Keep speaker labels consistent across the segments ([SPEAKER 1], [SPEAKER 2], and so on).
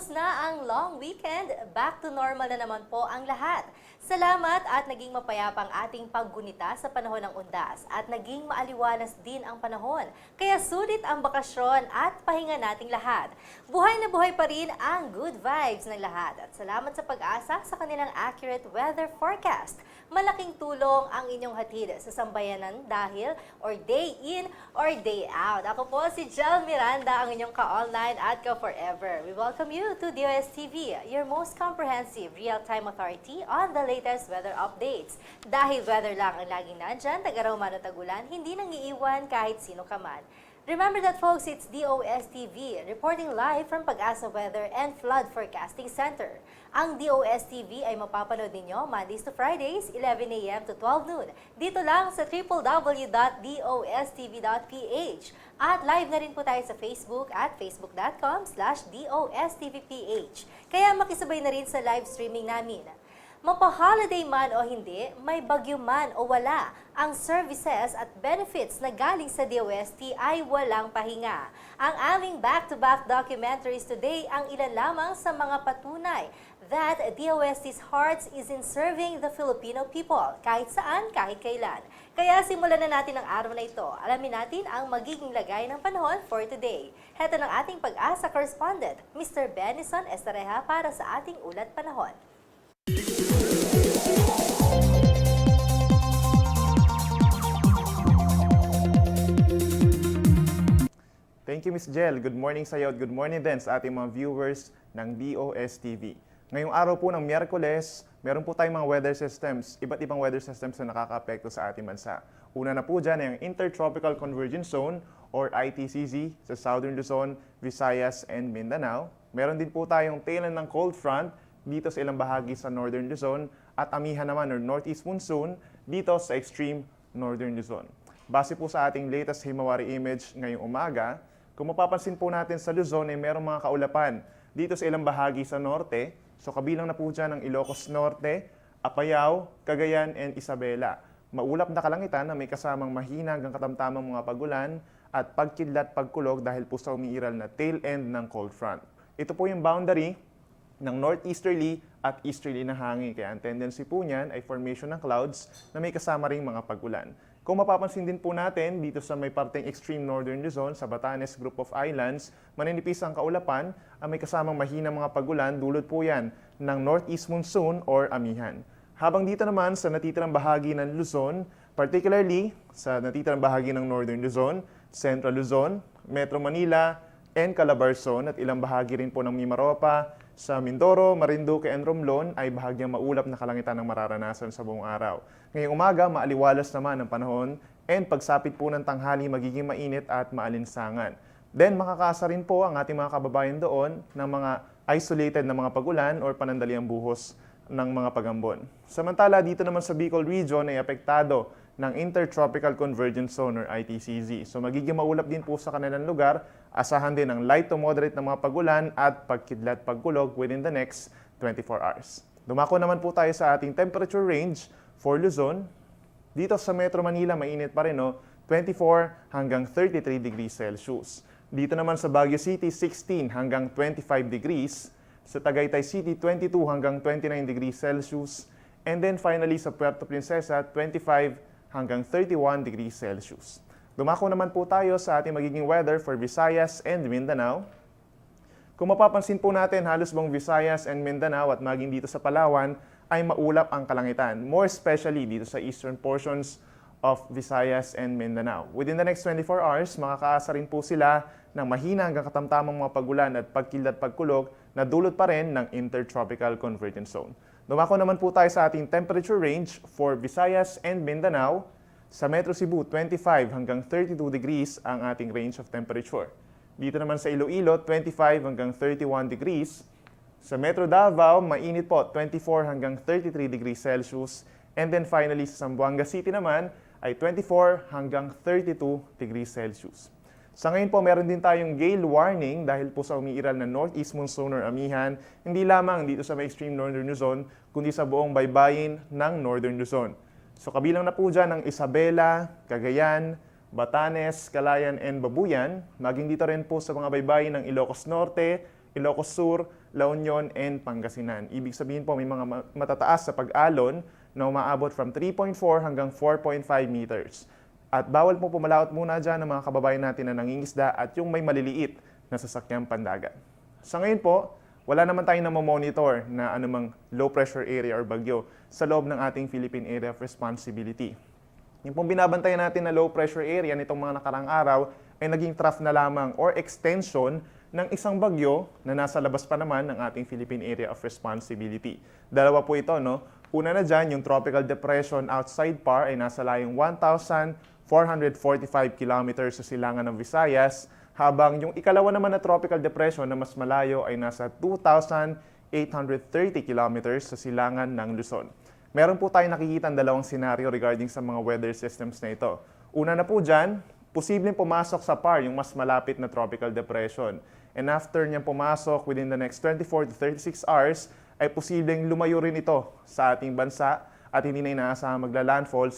[SPEAKER 1] Tapos na ang long weekend, back to normal na naman po ang lahat. Salamat at naging mapayapang ating paggunita sa panahon ng undas at naging maaliwalas din ang panahon. Kaya sulit ang bakasyon at pahinga nating lahat. Buhay na buhay pa rin ang good vibes ng lahat at salamat sa pag-asa sa kanilang accurate weather forecast. Malaking tulong ang inyong hatid sa sambayanan dahil or day in or day out. Ako po si Jel Miranda, ang inyong ka-online at ka-forever. We welcome you to DOSTv, your most comprehensive real-time authority on the latest weather updates. Dahil weather lang ang laging nandyan, tag-araw man o tag-ulan, hindi nang iiwan kahit sino ka man. Remember that folks, it's DOSTv, reporting live from Pag-asa Weather and Flood Forecasting Center. Ang DOSTv ay mapapanood ninyo Mondays to Fridays, 11 a.m. to 12 noon. Dito lang sa www.dostv.ph. At live na rin po tayo sa Facebook at facebook.com/dostvph. Kaya makisabay na rin sa live streaming namin. Mapa-holiday man o hindi, may bagyo man o wala, ang services at benefits na galing sa DOST ay walang pahinga. Ang aming back-to-back documentaries today ang ilan lamang sa mga patunay that DOST's heart is in serving the Filipino people, kahit saan, kahit kailan. Kaya simulan na natin ang araw na ito. Alamin natin ang magiging lagay ng panahon for today. Heto ng ating Pag-asa correspondent, Mr. Benison Estareja para sa ating ulat panahon.
[SPEAKER 2] Thank you, Ms. Jel. Good morning sa iyo at good morning din sa ating mga viewers ng DOSTv. Ngayong araw po ng Miyerkules, meron po tayong mga weather systems, iba't ibang weather systems na nakaka-apekto sa ating bansa. Una na po dyan ay ang Intertropical Convergence Zone or ITCZ sa Southern Luzon, Visayas, and Mindanao. Meron din po tayong tail end ng cold front dito sa ilang bahagi sa Northern Luzon at amihan naman or Northeast Monsoon dito sa extreme Northern Luzon. Base po sa ating latest Himawari image ngayong umaga, kung mapapansin po natin sa Luzon ay merong mga kaulapan dito sa ilang bahagi sa norte. So kabilang na po dyan ang Ilocos Norte, Apayao, Cagayan, and Isabela. Maulap na kalangitan na may kasamang mahina hanggang katamtamang mga pagulan at pagkidlat pagkulog dahil po sa umiiral na tail end ng cold front. Ito po yung boundary ng northeasterly at easterly na hangin. Kaya ang tendency po niyan ay formation ng clouds na may kasama ring mga pagulan. Kung mapapansin din po natin dito sa may parteng extreme northern Luzon, sa Batanes Group of Islands, maninipis ang kaulapan, ang may kasamang mahinang mga pagulan, dulot po yan ng northeast monsoon or amihan. Habang dito naman sa natitirang bahagi ng Luzon, particularly sa natitirang bahagi ng northern Luzon, Central Luzon, Metro Manila, and Calabarzon at ilang bahagi rin po ng Mimaropa, sa Mindoro, Marinduque, and Romblon ay bahagyang maulap na kalangitan ng mararanasan sa buong araw. Ngayong umaga, maaliwalas naman ang panahon and pagsapit po ng tanghali magiging mainit at maalinsangan. Then makakaasa rin po ang ating mga kababayan doon ng mga isolated na mga pagulan or panandaliang buhos ng mga pagambon. Samantala, dito naman sa Bicol Region ay apektado ng Intertropical Convergence Zone or ITCZ. So magiging maulap din po sa kanilang lugar. Asahan din ang light to moderate na mga pagulan at pagkidlat pagkulog within the next 24 hours. Dumako naman po tayo sa ating temperature range for Luzon. Dito sa Metro Manila, mainit pa rin, 24 hanggang 33 degrees Celsius. Dito naman sa Baguio City, 16 hanggang 25 degrees. Sa Tagaytay City, 22 hanggang 29 degrees Celsius. And then finally sa Puerto Princesa, 25 hanggang 31 degrees Celsius. Dumako naman po tayo sa ating magiging weather for Visayas and Mindanao. Kung mapapansin po natin, halos buong Visayas and Mindanao at maging dito sa Palawan ay maulap ang kalangitan. More especially dito sa eastern portions of Visayas and Mindanao. Within the next 24 hours, makakaasa rin po sila ng mahina hanggang katamtamang mga pagulan at pagkidlat pagkulog na dulot pa rin ng Intertropical Convergence Zone. Dumako naman po tayo sa ating temperature range for Visayas and Mindanao. Sa Metro Cebu, 25 hanggang 32 degrees ang ating range of temperature. Dito naman sa Iloilo, 25 hanggang 31 degrees. Sa Metro Davao, mainit po, 24 hanggang 33 degrees Celsius. And then finally, sa Zamboanga City naman, ay 24 hanggang 32 degrees Celsius. Sa ngayon po, meron din tayong gale warning dahil po sa umiiral na northeast monsoon or amihan, hindi lamang dito sa may extreme northern Luzon, kundi sa buong baybayin ng northern Luzon. So kabilang na po dyan ang Isabela, Cagayan, Batanes, Calayan, and Babuyan. Maging dito rin po sa mga baybayin ng Ilocos Norte, Ilocos Sur, La Union, and Pangasinan. Ibig sabihin po may mga matataas sa pag-alon na umaabot from 3.4 hanggang 4.5 meters. At bawal po pumalaot muna dyan ng mga kababayan natin na nangingisda at yung may maliliit na sasakyang pandagat. Sa ngayon po, wala naman tayong namomonitor na anumang low pressure area or bagyo sa loob ng ating Philippine Area of Responsibility. Yung pong binabantayan natin na low pressure area nitong mga nakarang araw ay naging trough na lamang or extension ng isang bagyo na nasa labas pa naman ng ating Philippine Area of Responsibility. Dalawa po ito, no? Una na dyan, yung tropical depression outside PAR ay nasa layong 1,445 kilometers sa silangan ng Visayas, habang yung ikalawa naman na tropical depression na mas malayo ay nasa 2,830 kilometers sa silangan ng Luzon. Meron po tayong nakikita dalawang senaryo regarding sa mga weather systems na ito. Una na po dyan, posibleng pumasok sa PAR yung mas malapit na tropical depression. And after niyang pumasok within the next 24 to 36 hours, ay posibleng lumayo rin ito sa ating bansa at hindi na inaasahang magla-landfall,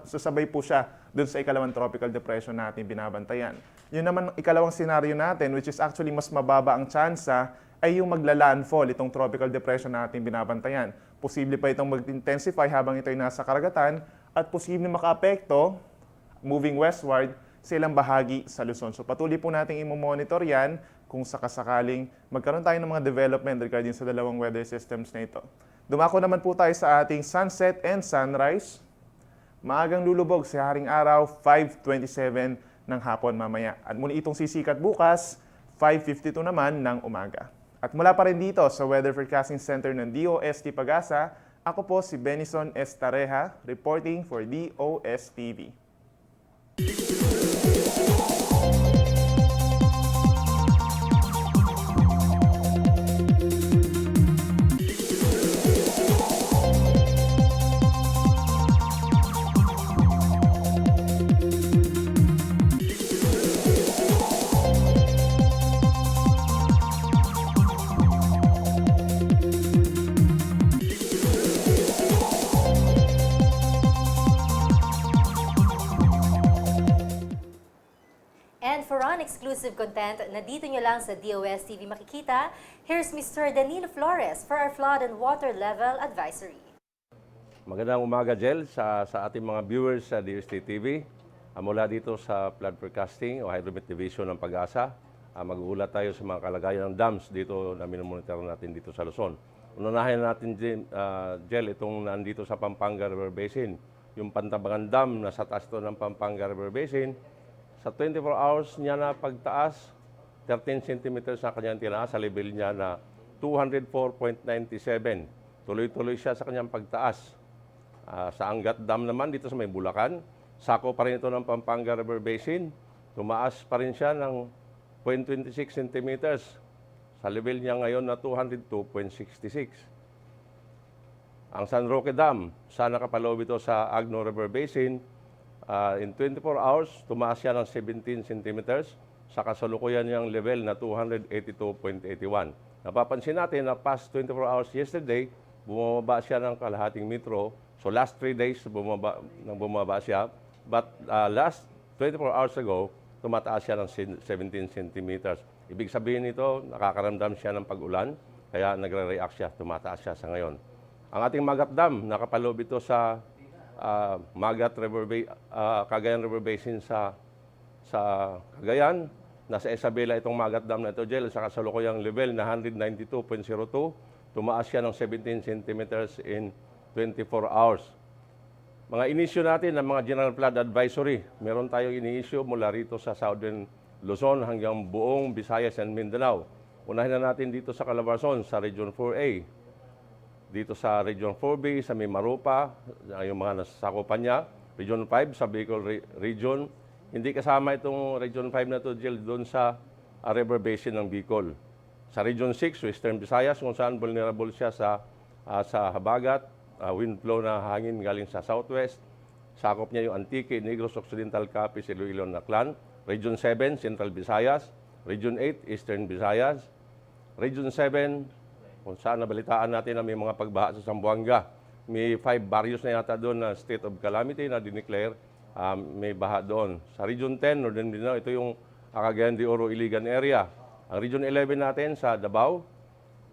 [SPEAKER 2] sasabay po siya dun sa ikalawang tropical depression natin binabantayan. Yun naman ikalawang senaryo natin, which is actually mas mababa ang tsansa, ay yung magla-landfall, itong tropical depression natin binabantayan. Posible pa itong mag-intensify habang ito'y nasa karagatan at posible makaapekto, moving westward, sa ilang bahagi sa Luzon. So patuloy po natin i-monitor yan kung sakasakaling magkaroon tayo ng mga development regarding sa dalawang weather systems na ito. Dumako naman po tayo sa ating sunset and sunrise. Maagang lulubog si Haring Araw, 5:27 ng hapon mamaya. At muli itong sisikat bukas, 5:52 naman ng umaga. At mula pa rin dito sa Weather Forecasting Center ng DOST Pag-asa, ako po si Benison Estareja, reporting for DOSTv.
[SPEAKER 1] And for exclusive content na dito nyo lang sa DOSTv makikita, here's Mr. Danilo Flores for our flood and water level advisory.
[SPEAKER 3] Magandang umaga, Jel, sa ating mga viewers sa DOSTv. Mula dito sa Flood Forecasting o Hydromet Division ng Pag-asa, mag-uulat tayo sa mga kalagayan ng dams dito na minomonitor natin dito sa Luzon. Unahin natin, Jel, itong nandito sa Pampanga River Basin. Yung Pantabangan Dam na sa taas to ng Pampanga River Basin, sa 24 hours niya na pagtaas, 13 centimeters na kanyang tinaas sa level niya na 204.97. Tuloy-tuloy siya sa kanyang pagtaas. Sa Angat Dam naman, dito sa may Bulacan, sako pa rin ito ng Pampanga River Basin. Tumaas pa rin siya ng 0.26 centimeters. Sa level niya ngayon na 202.66. Ang San Roque Dam, sana nakapaloob ito sa Agno River Basin. In 24 hours, tumaas siya ng 17 centimeters sa kasalukuyan niyang level na 282.81. Napapansin natin na past 24 hours yesterday, bumaba siya ng kalahating metro. So last 3 days, bumaba siya. But last 24 hours ago, tumataas siya ng 17 centimeters. Ibig sabihin nito, nakakaramdam siya ng pag-ulan, kaya nagre-react siya, tumataas siya sa ngayon. Ang ating Magat Dam, nakapaloob ito sa Cagayan River Basin sa Cagayan. Nasa Isabela itong Magat Dam na ito, Jel, sa kasalukuyang level na 192.02. Tumaas siya ng 17 centimeters in 24 hours. Mga inisyo natin ng mga General Flood Advisory. Meron tayong ini-issue mula rito sa Southern Luzon hanggang buong Visayas and Mindanao. Unahin na natin dito sa Calabarzon, sa Region 4A. Dito sa Region 4B, sa Mimaropa, yung mga nasasakupan niya. Region 5 sa Bicol Region. Hindi kasama itong Region 5 na ito, Jill, doon sa River Basin ng Bicol. Sa Region 6, Western Visayas, kung saan vulnerable siya sa habagat, wind flow na hangin galing sa southwest. Sakop niya yung Antique, Negros Occidental, Capiz, Iloilo, Naklan. Region 7, Central Visayas. Region 8, Eastern Visayas. Region 7, kung saan nabalitaan natin na may mga pagbaha sa Zamboanga. May 5 barrios na yata doon na state of calamity na dineclare. May baha doon. Sa Region 10, Northern Mindanao, ito yung Cagayan de Oro, Iligan area. Ang Region 11 natin sa Davao,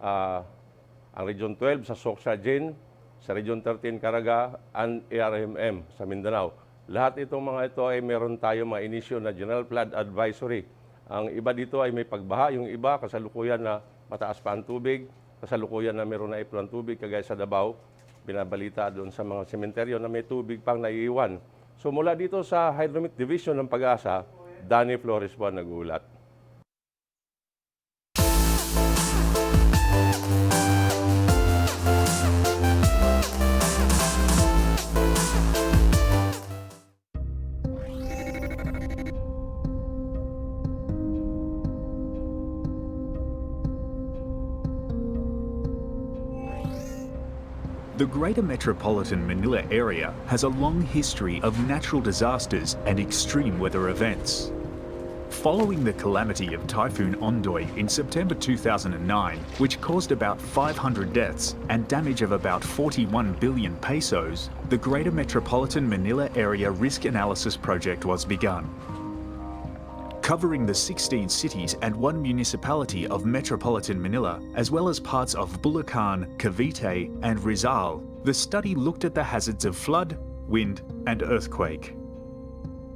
[SPEAKER 3] ang Region 12 sa Socsargen, sa Region 13 Caraga, and ARMM sa Mindanao. Lahat itong mga ito ay meron tayo mga inisyo na General Flood Advisory. Ang iba dito ay may pagbaha, yung iba kasalukuyan na mataas pa ang tubig, kasalukuyan na meron na ipon ang tubig, kagaya sa Davao, binabalita doon sa mga sementeryo na may tubig pang naiiwan. So mula dito sa Hydromet Division ng Pag-asa, Danny Flores po ang nag-uulat.
[SPEAKER 4] The Greater Metropolitan Manila area has a long history of natural disasters and extreme weather events. Following the calamity of Typhoon Ondoy in September 2009, which caused about 500 deaths and damage of about 41 billion pesos, the Greater Metropolitan Manila Area Risk Analysis Project was begun. Covering the 16 cities and 1 municipality of Metropolitan Manila, as well as parts of Bulacan, Cavite, and Rizal, the study looked at the hazards of flood, wind, and earthquake.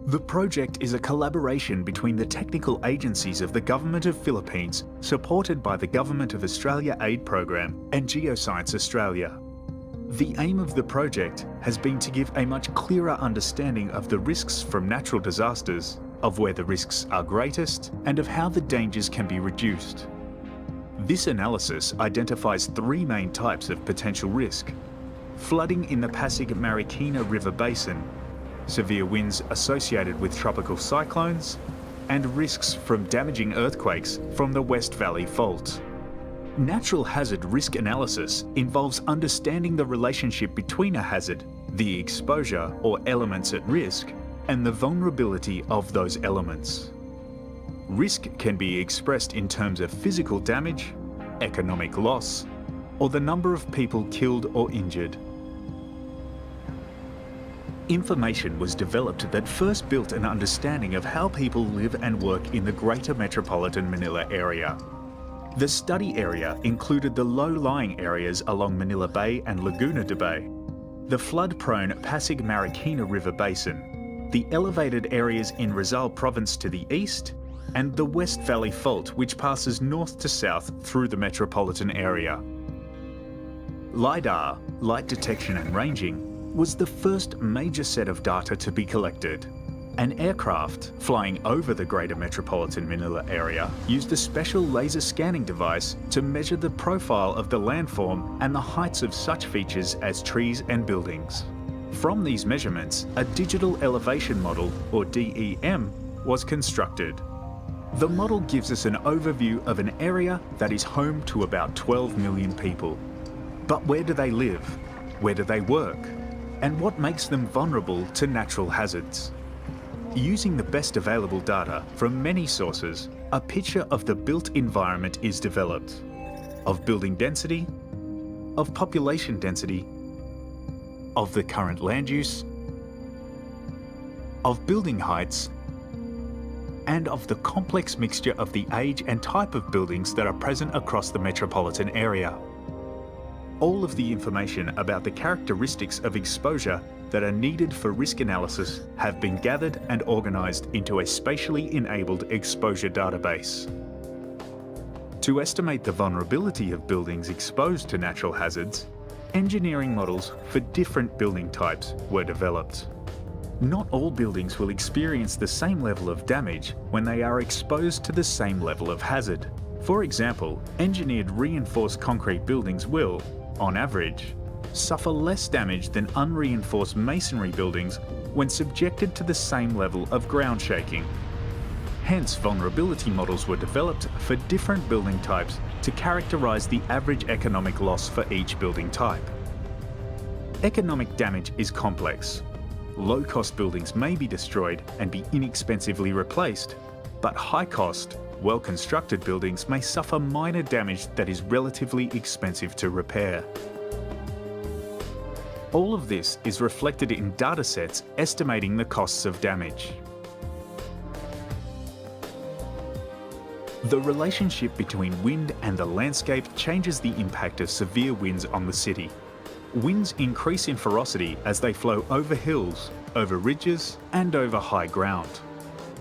[SPEAKER 4] The project is a collaboration between the technical agencies of the Government of Philippines, supported by the Government of Australia Aid Program and Geoscience Australia. The aim of the project has been to give a much clearer understanding of the risks from natural disasters, of where the risks are greatest, and of how the dangers can be reduced. This analysis identifies 3 main types of potential risk: flooding in the Pasig-Marikina River Basin, severe winds associated with tropical cyclones, and risks from damaging earthquakes from the West Valley Fault. Natural hazard risk analysis involves understanding the relationship between a hazard, the exposure or elements at risk, and the vulnerability of those elements. Risk can be expressed in terms of physical damage, economic loss, or the number of people killed or injured. Information was developed that first built an understanding of how people live and work in the Greater Metropolitan Manila area. The study area included the low-lying areas along Manila Bay and Laguna de Bay, the flood-prone Pasig-Marikina River Basin, the elevated areas in Rizal Province to the east, and the West Valley Fault, which passes north to south through the metropolitan area. LiDAR, light detection and ranging, was the first major set of data to be collected. An aircraft flying over the Greater Metropolitan Manila area used a special laser scanning device to measure the profile of the landform and the heights of such features as trees and buildings. From these measurements, a digital elevation model, or DEM, was constructed. The model gives us an overview of an area that is home to about 12 million people. But where do they live? Where do they work? And what makes them vulnerable to natural hazards? Using the best available data from many sources, a picture of the built environment is developed. Of building density, of population density, of the current land use, of building heights, and of the complex mixture of the age and type of buildings that are present across the metropolitan area. All of the information about the characteristics of exposure that are needed for risk analysis have been gathered and organised into a spatially enabled exposure database. To estimate the vulnerability of buildings exposed to natural hazards, engineering models for different building types were developed. Not all buildings will experience the same level of damage when they are exposed to the same level of hazard. For example, engineered reinforced concrete buildings will, on average, suffer less damage than unreinforced masonry buildings when subjected to the same level of ground shaking. Hence, vulnerability models were developed for different building types to characterise the average economic loss for each building type. Economic damage is complex. Low-cost buildings may be destroyed and be inexpensively replaced, but high-cost, well-constructed buildings may suffer minor damage that is relatively expensive to repair. All of this is reflected in datasets estimating the costs of damage. The relationship between wind and the landscape changes the impact of severe winds on the city. Winds increase in ferocity as they flow over hills, over ridges, and over high ground.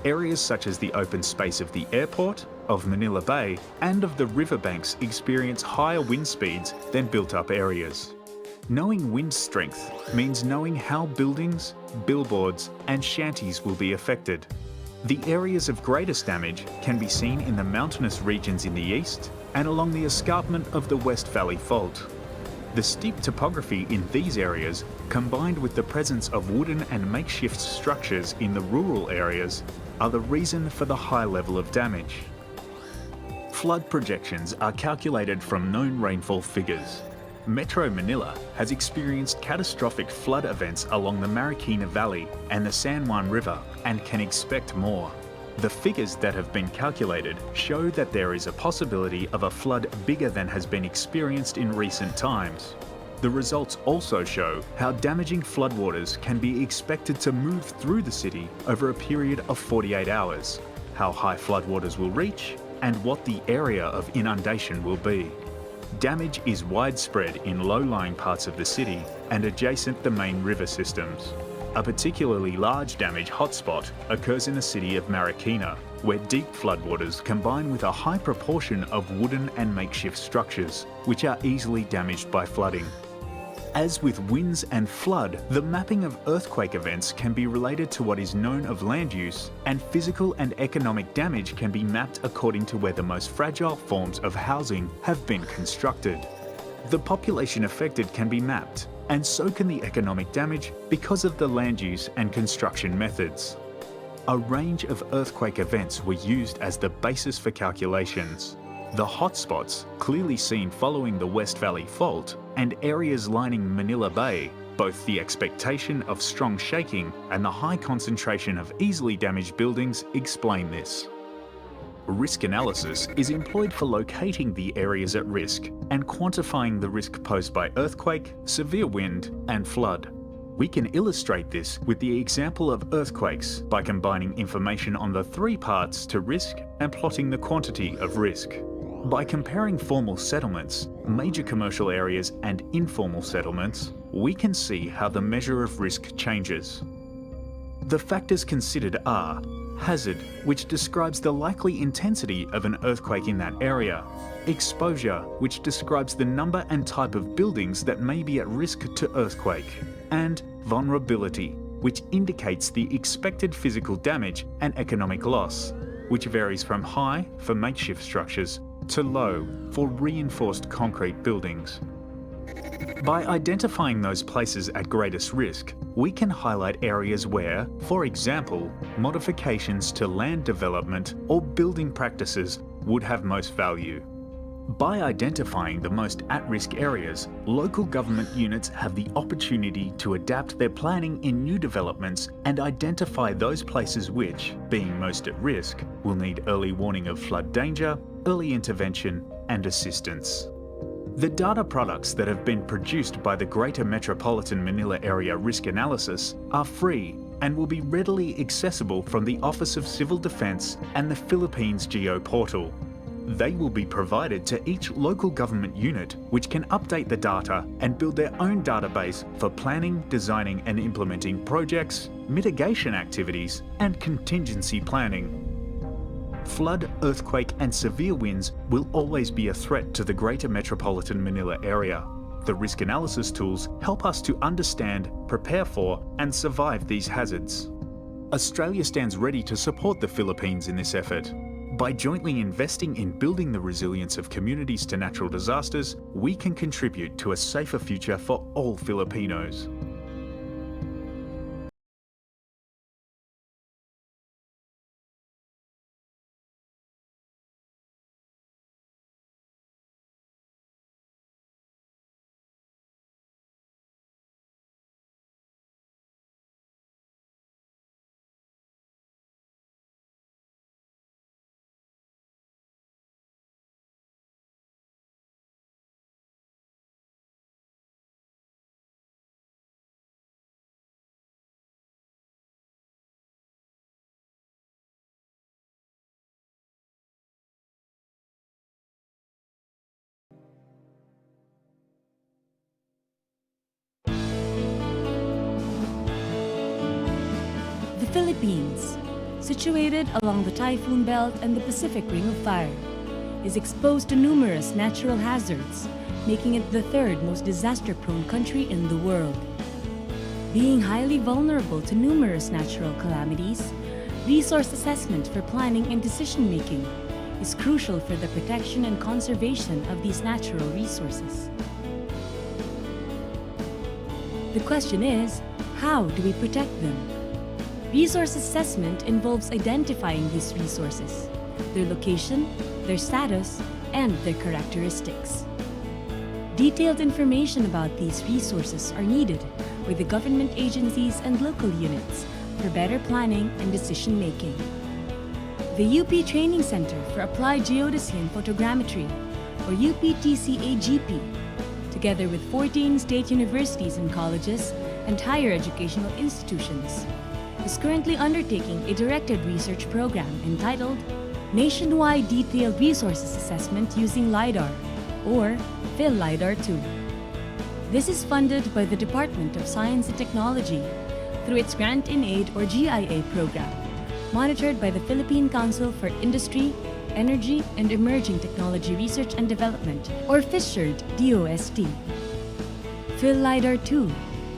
[SPEAKER 4] Areas such as the open space of the airport, of Manila Bay, and of the riverbanks experience higher wind speeds than built-up areas. Knowing wind strength means knowing how buildings, billboards, and shanties will be affected. The areas of greatest damage can be seen in the mountainous regions in the east and along the escarpment of the West Valley Fault. The steep topography in these areas, combined with the presence of wooden and makeshift structures in the rural areas, are the reason for the high level of damage. Flood projections are calculated from known rainfall figures. Metro Manila has experienced catastrophic flood events along the Marikina Valley and the San Juan River and can expect more. The figures that have been calculated show that there is a possibility of a flood bigger than has been experienced in recent times. The results also show how damaging floodwaters can be expected to move through the city over a period of 48 hours, how high floodwaters will reach, and what the area of inundation will be. Damage is widespread in low-lying parts of the city and adjacent the main river systems. A particularly large damage hotspot occurs in the city of Marikina, where deep floodwaters combine with a high proportion of wooden and makeshift structures, which are easily damaged by flooding. As with winds and flood, the mapping of earthquake events can be related to what is known of land use, and physical and economic damage can be mapped according to where the most fragile forms of housing have been constructed. The population affected can be mapped, and so can the economic damage because of the land use and construction methods. A range of earthquake events were used as the basis for calculations. The hotspots, clearly seen following the West Valley Fault, and areas lining Manila Bay, both the expectation of strong shaking and the high concentration of easily damaged buildings explain this. Risk analysis is employed for locating the areas at risk and quantifying the risk posed by earthquake, severe wind, and flood. We can illustrate this with the example of earthquakes by combining information on the three parts to risk and plotting the quantity of risk. By comparing formal settlements, major commercial areas, and informal settlements, we can see how the measure of risk changes. The factors considered are hazard, which describes the likely intensity of an earthquake in that area; exposure, which describes the number and type of buildings that may be at risk to earthquake; and vulnerability, which indicates the expected physical damage and economic loss, which varies from high for makeshift structures to low for reinforced concrete buildings. By identifying those places at greatest risk, we can highlight areas where, for example, modifications to land development or building practices would have most value. By identifying the most at-risk areas, local government units have the opportunity to adapt their planning in new developments and identify those places which, being most at risk, will need early warning of flood danger, early intervention, and assistance. The data products that have been produced by the Greater Metropolitan Manila Area Risk Analysis are free and will be readily accessible from the Office of Civil Defence and the Philippines Geo Portal. They will be provided to each local government unit, which can update the data and build their own database for planning, designing and implementing projects, mitigation activities and contingency planning. Flood, earthquake and severe winds will always be a threat to the Greater Metropolitan Manila area. The risk analysis tools help us to understand, prepare for and survive these hazards. Australia stands ready to support the Philippines in this effort. By jointly investing in building the resilience of communities to natural disasters, we can contribute to a safer future for all Filipinos.
[SPEAKER 5] Philippines, situated along the typhoon belt and the Pacific Ring of Fire, is exposed to numerous natural hazards, making it the third most disaster-prone country in the world. Being highly vulnerable to numerous natural calamities, resource assessment for planning and decision-making is crucial for the protection and conservation of these natural resources. The question is, how do we protect them? Resource assessment involves identifying these resources, their location, their status, and their characteristics. Detailed information about these resources are needed with the government agencies and local units for better planning and decision-making. The UP Training Center for Applied Geodesy and Photogrammetry, or UPTCAGP, together with 14 state universities and colleges and higher educational institutions, is currently undertaking a directed research program entitled Nationwide Detailed Resources Assessment Using LiDAR, or Phil-LiDAR-2. This is funded by the Department of Science and Technology through its Grant in Aid or GIA program, monitored by the Philippine Council for Industry, Energy, and Emerging Technology Research and Development, or FISHERD DOST. Phil-LiDAR-2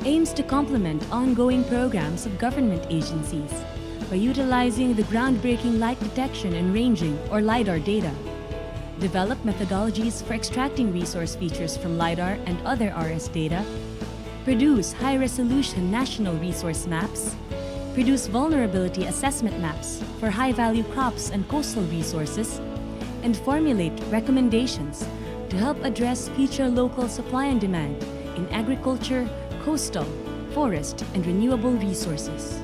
[SPEAKER 5] aims to complement ongoing programs of government agencies by utilizing the groundbreaking light detection and ranging, or LiDAR data, develop methodologies for extracting resource features from LiDAR and other RS data, produce high-resolution national resource maps, produce vulnerability assessment maps for high-value crops and coastal resources, and formulate recommendations to help address future local supply and demand in agriculture, coastal, forest, and renewable resources.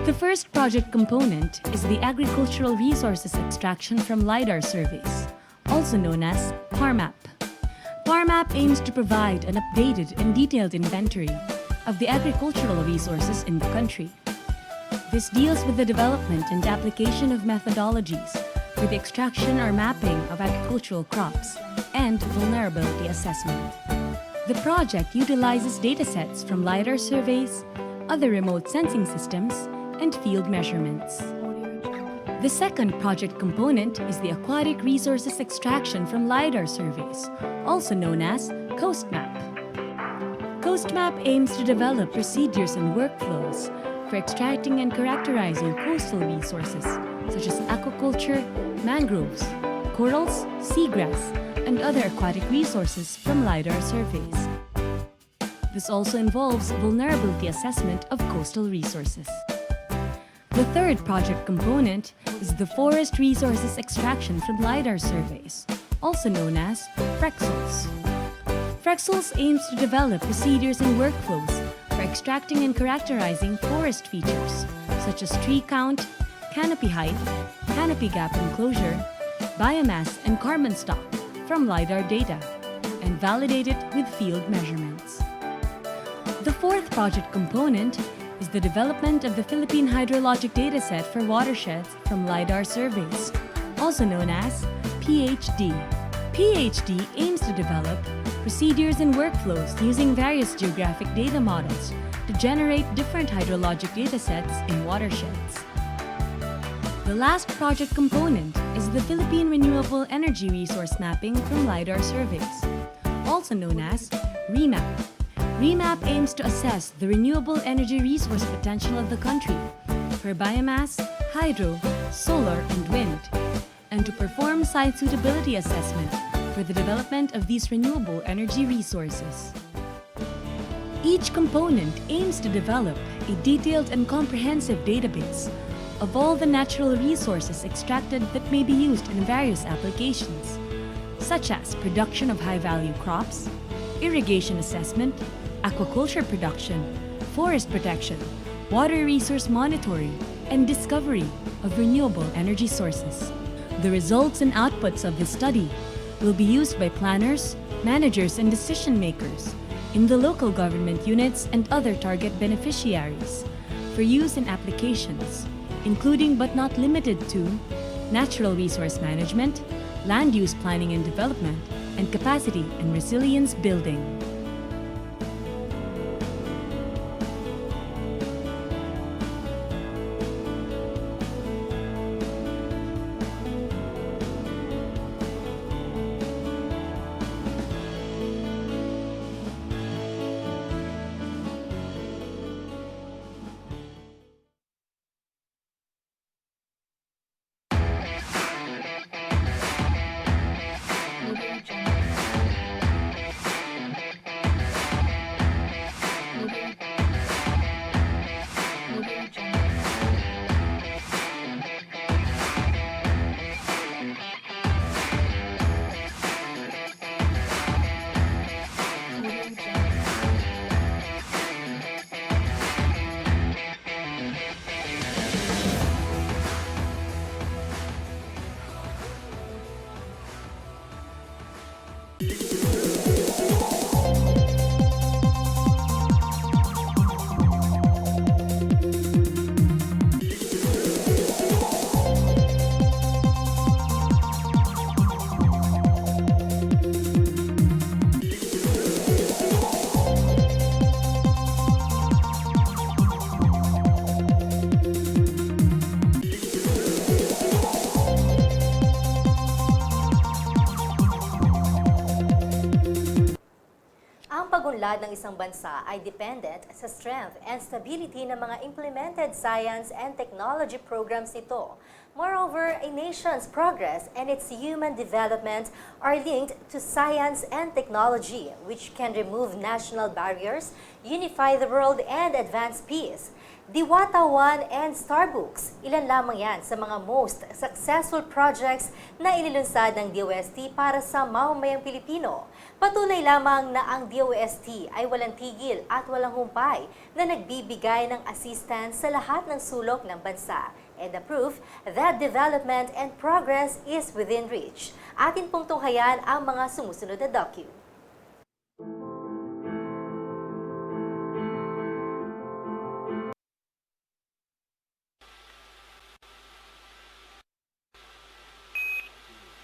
[SPEAKER 5] The first project component is the agricultural resources extraction from LiDAR surveys, also known as PARMAP. PARMAP aims to provide an updated and detailed inventory of the agricultural resources in the country. This deals with the development and application of methodologies for the extraction or mapping of agricultural crops and vulnerability assessment. The project utilizes datasets from LiDAR surveys, other remote sensing systems, and field measurements. The second project component is the aquatic resources extraction from LiDAR surveys, also known as CoastMap. CoastMap aims to develop procedures and workflows for extracting and characterizing coastal resources such as aquaculture, mangroves, corals, seagrass, and other aquatic resources from LiDAR surveys. This also involves vulnerability assessment of coastal resources. The third project component is the forest resources extraction from LiDAR surveys, also known as FREXELS. FREXELS aims to develop procedures and workflows for extracting and characterizing forest features, such as tree count, canopy height, canopy gap enclosure, biomass, and carbon stock from LiDAR data, and validate it with field measurements. The fourth project component is the development of the Philippine Hydrologic Dataset for watersheds from LiDAR surveys, also known as PHD. PHD aims to develop procedures and workflows using various geographic data models to generate different hydrologic datasets in watersheds. The last project component is the Philippine Renewable Energy Resource Mapping from LiDAR surveys, also known as REMAP. REMAP aims to assess the renewable energy resource potential of the country for biomass, hydro, solar, and wind, and to perform site suitability assessment for the development of these renewable energy resources. Each component aims to develop a detailed and comprehensive database of all the natural resources extracted that may be used in various applications, such as production of high-value crops, irrigation assessment, aquaculture production, forest protection, water resource monitoring, and discovery of renewable energy sources. The results and outputs of this study will be used by planners, managers, and decision-makers in the local government units and other target beneficiaries for use in applications, including but not limited to natural resource management, land use planning and development, and capacity and resilience building.
[SPEAKER 1] pag-unlad ng isang bansa ay dependent sa strength and stability ng mga implemented science and technology programs nito. Moreover, a nation's progress and its human development are linked to science and technology, which can remove national barriers, unify the world, and advance peace. Diwata One and Starbucks, ilan lamang yan sa mga most successful projects na inilunsad ng DOST para sa mamamayang Pilipino. Patunay lamang na ang DOST ay walang tigil at walang humpay na nagbibigay ng assistance sa lahat ng sulok ng bansa. And the proof that development and progress is within reach. Atin pong tunghayan ang mga sumusunod na docu.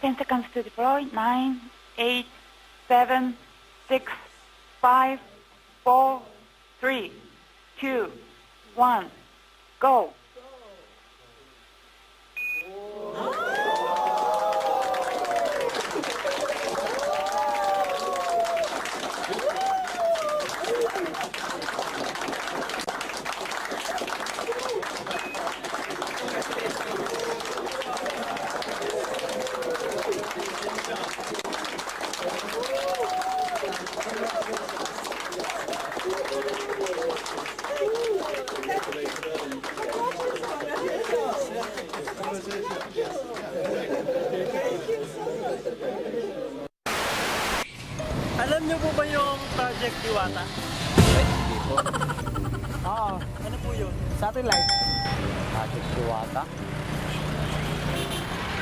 [SPEAKER 6] Ten seconds to deploy. 9, 8, 7, 6, 5, 4, 3, 2, 1, go.
[SPEAKER 7] Alam niyo po ba yung Project Diwata?
[SPEAKER 8] Hindi po.
[SPEAKER 7] Oo. Ano po yun?
[SPEAKER 8] Satellite. Project Biya-Ya.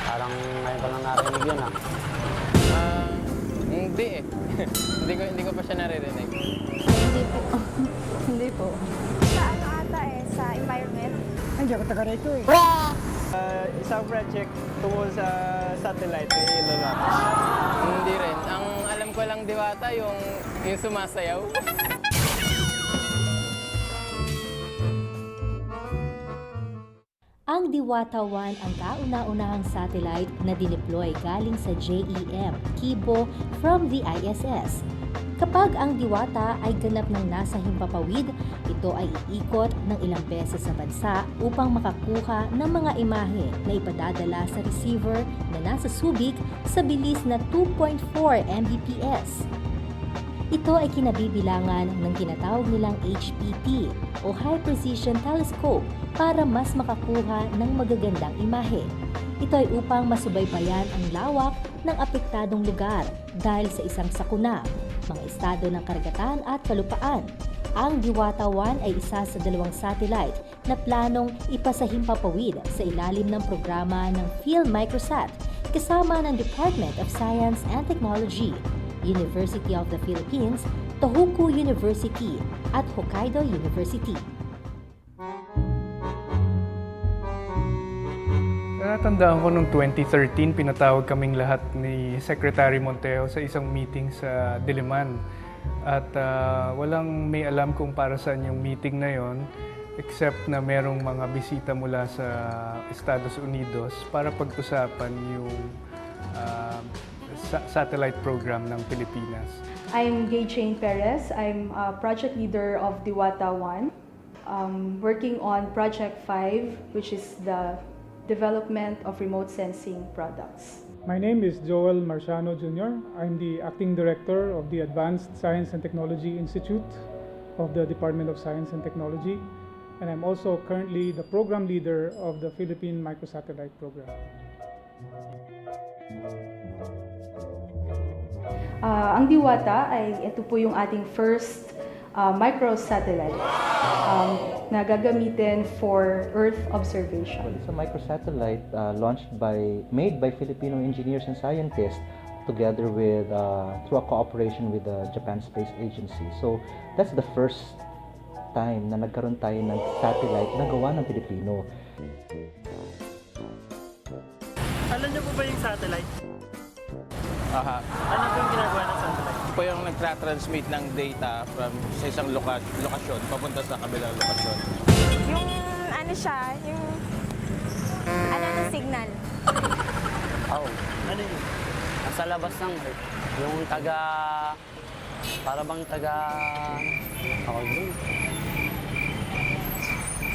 [SPEAKER 8] Parang ngayon pa lang narinig yun ah. Hindi eh. hindi ko pa siya naririnig.
[SPEAKER 9] Hindi po. Hindi po.
[SPEAKER 10] Sa ano ata sa environment.
[SPEAKER 7] Ay, di ako taga rito eh. Isang project tungkol sa satellite na ilalakas.
[SPEAKER 8] Hindi rin. Ang alam ko lang Diwata yung sumasayaw.
[SPEAKER 1] Ang Diwata 1 ang kauna-unahang satellite na dineploy galing sa JEM, Kibo, from the ISS. Kapag ang Diwata ay ganap ng nasa himpapawid, ito ay iikot ng ilang beses sa bansa upang makakuha ng mga imahe na ipadadala sa receiver na nasa Subic sa bilis na 2.4 Mbps. Ito ay kinabibilangan ng tinatawag nilang HPT o High Precision Telescope para mas makakuha ng magagandang imahe. Ito ay upang masubaybayan ang lawak ng apektadong lugar dahil sa isang sakuna, mga estado ng karagatan at kalupaan. Ang Diwata 1 ay isa sa 2 satellite na planong ipasahimpapawid sa ilalim ng programa ng PhilMicrosat kasama ng Department of Science and Technology, University of the Philippines, Tohoku University at Hokkaido University.
[SPEAKER 11] Natandaan ko noong 2013, pinatawag kaming lahat ni Secretary Monteo sa isang meeting sa Diliman. At walang may alam kung para saan yung meeting na yon, except na merong mga bisita mula sa Estados Unidos para pag-usapan yung satellite program ng Pilipinas.
[SPEAKER 9] I'm Gay Jane Perez. I'm a project leader of Diwata 1, working on Project 5, which is the development of remote sensing products.
[SPEAKER 12] My name is Joel Marciano Jr. I'm the Acting Director of the Advanced Science and Technology Institute of the Department of Science and Technology, and I'm also currently the Program Leader of the Philippine Microsatellite Program.
[SPEAKER 9] Ang Diwata ay ito po yung ating first microsatellite na gagamitin for Earth observation.
[SPEAKER 13] Well, it's a microsatellite made by Filipino engineers and scientists together with through a cooperation with the Japan Space Agency. So that's the first time na nagkaroon tayo ng satellite na gawa ng Pilipino.
[SPEAKER 7] Alam niyo po ba yung satellite?
[SPEAKER 8] Aha.
[SPEAKER 7] Ano po yung ginagawa ng satellite?
[SPEAKER 8] Po yung nagtra-transmit ng data from sa isang lokasyon papunta sa kabilang lokasyon.
[SPEAKER 10] Yung ano siya, yung ano na signal.
[SPEAKER 8] Oh.
[SPEAKER 7] Ano yun?
[SPEAKER 8] Nasa labas ng Earth. Yung
[SPEAKER 7] Para bang taga... Ako dun.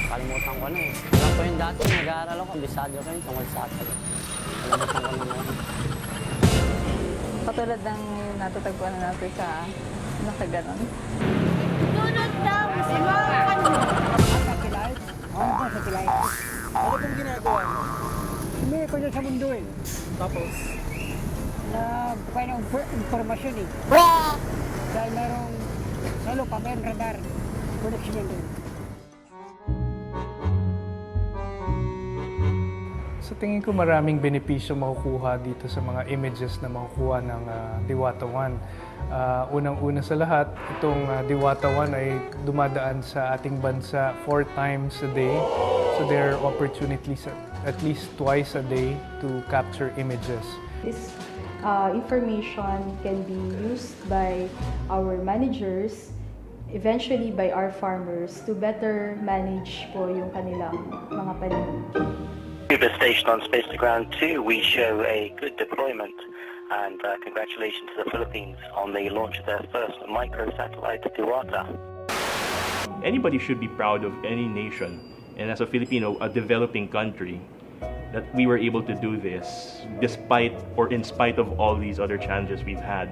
[SPEAKER 7] Kalimutan ko na eh. Alam ko yung dati, nag-aaral ako, bisado rin tungkol sa atin. Kalimutan ko na ngayon.
[SPEAKER 14] Katulad ng natutagpuan na natin sa nakaganon.
[SPEAKER 10] Sunod daw, si Mama Kanyo.
[SPEAKER 7] Satellite? Oo, satellite. Ano pong ginagawa mo? Hindi ko dyan sa mundo eh. Tapos? Buka ng informasyon eh. Dahil merong sa lupa, may radar. Connection din.
[SPEAKER 11] Sa tingin ko maraming benepisyo makukuha dito sa mga images na makukuha ng Diwata 1. Unang-una sa lahat, itong Diwata 1 ay dumadaan sa ating bansa 4 times a day. So there are opportunities at least twice a day to capture images.
[SPEAKER 9] This information can be used by our managers, eventually by our farmers, to better manage po yung kanilang mga paligid.
[SPEAKER 15] Cuba station on Space to Ground 2, we show a good deployment and congratulations to the Philippines on the launch of their first microsatellite Diwata.
[SPEAKER 16] Anybody should be proud of any nation, and as a Filipino, a developing country, that we were able to do this despite or in spite of all these other challenges we've had.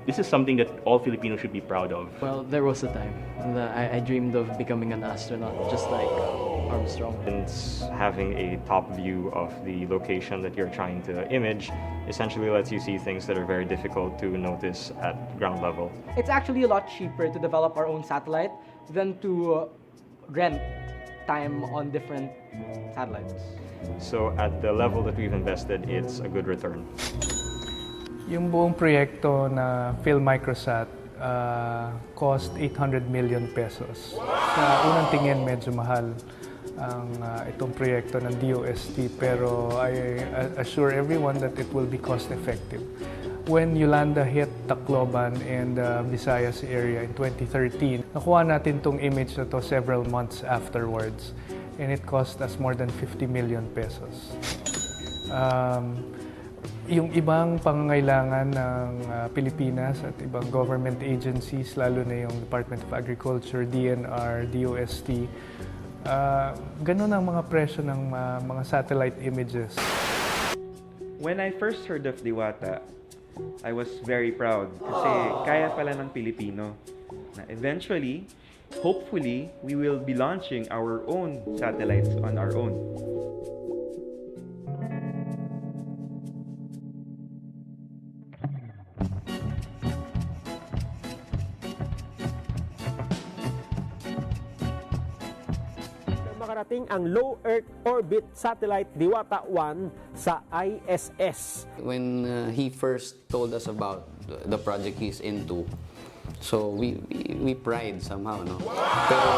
[SPEAKER 16] This is something that all Filipinos should be proud of.
[SPEAKER 17] Well, there was a time that I dreamed of becoming an astronaut, just like Armstrong.
[SPEAKER 18] Since having a top view of the location that you're trying to image essentially lets you see things that are very difficult to notice at ground level.
[SPEAKER 19] It's actually a lot cheaper to develop our own satellite than to rent time on different satellites.
[SPEAKER 18] So at the level that we've invested, it's a good return.
[SPEAKER 11] Yung buong proyekto na PhilMicrosat cost 800 million pesos. Sa unang tingin, medyo mahal ang itong proyekto ng DOST, pero I assure everyone that it will be cost-effective. When Yolanda hit Tacloban and Visayas area in 2013, nakuha natin itong image na to several months afterwards, and it cost us more than 50 million pesos. Yung ibang pangangailangan ng Pilipinas at ibang government agencies, lalo na yung Department of Agriculture, DNR, DOST, ganun ang mga presyo ng mga satellite images.
[SPEAKER 20] When I first heard of Diwata, I was very proud kasi kaya pala ng Pilipino na eventually, hopefully, we will be launching our own satellites on our own.
[SPEAKER 21] Makarating ang Low Earth Orbit Satellite Diwata 1 sa ISS.
[SPEAKER 22] When he first told us about the project he's into, so we pride somehow, no? Pero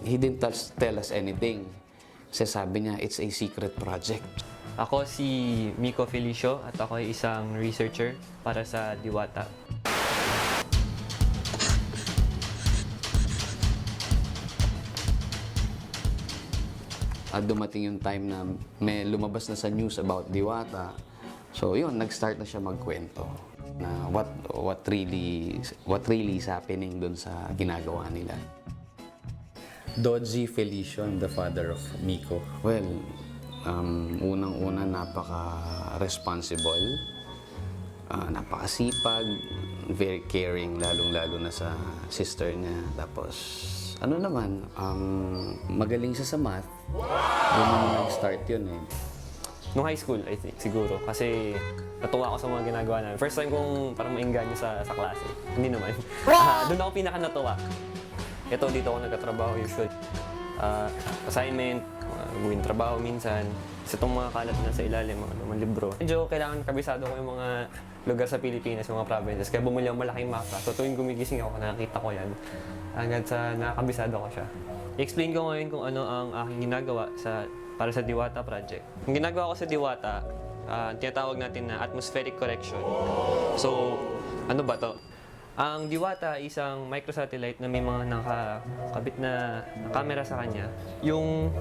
[SPEAKER 22] he didn't tell us anything. Kasi sabi niya, it's a secret project.
[SPEAKER 17] Ako si Miko Felicio at ako ay isang researcher para sa Diwata.
[SPEAKER 22] At dumating yung time na may lumabas na sa news about Diwata. So yun, nag-start na siya magkwento na what really is happening dun sa ginagawa nila. Dodgy Felicion, the father of Miko. Well, unang-una napaka-responsible, napakasipag, very caring, lalong-lalo na sa sister niya. Tapos, ano naman, magaling siya sa math. Doon naman nag-start yun eh.
[SPEAKER 17] Nung high school, I think, siguro. Kasi natuwa ako sa mga ginagawa namin. First time kong parang maingganyo sa klase. Hindi naman. Doon ako pinaka-natuwa. Ito, dito ako nagkatrabaho usually. Assignment, gawin trabaho minsan. Kasi itong mga kalat na sa ilalim, mga libro. Medyo kailangan kabisado ko yung mga lugar sa Pilipinas, yung mga provinces. Kaya bumili ang malaking mapa. So tuwing gumigising ako, nakakita ko yan. Hanggang sa nakakabisado ko siya. I-explain ko ngayon kung ano ang aking ginagawa para sa Diwata project. Ang ginagawa ko sa Diwata, tinatawag natin na atmospheric correction. So, ano ba to? Ang Diwata ay isang microsatellite na may mga nakakabit na camera sa kanya. Yung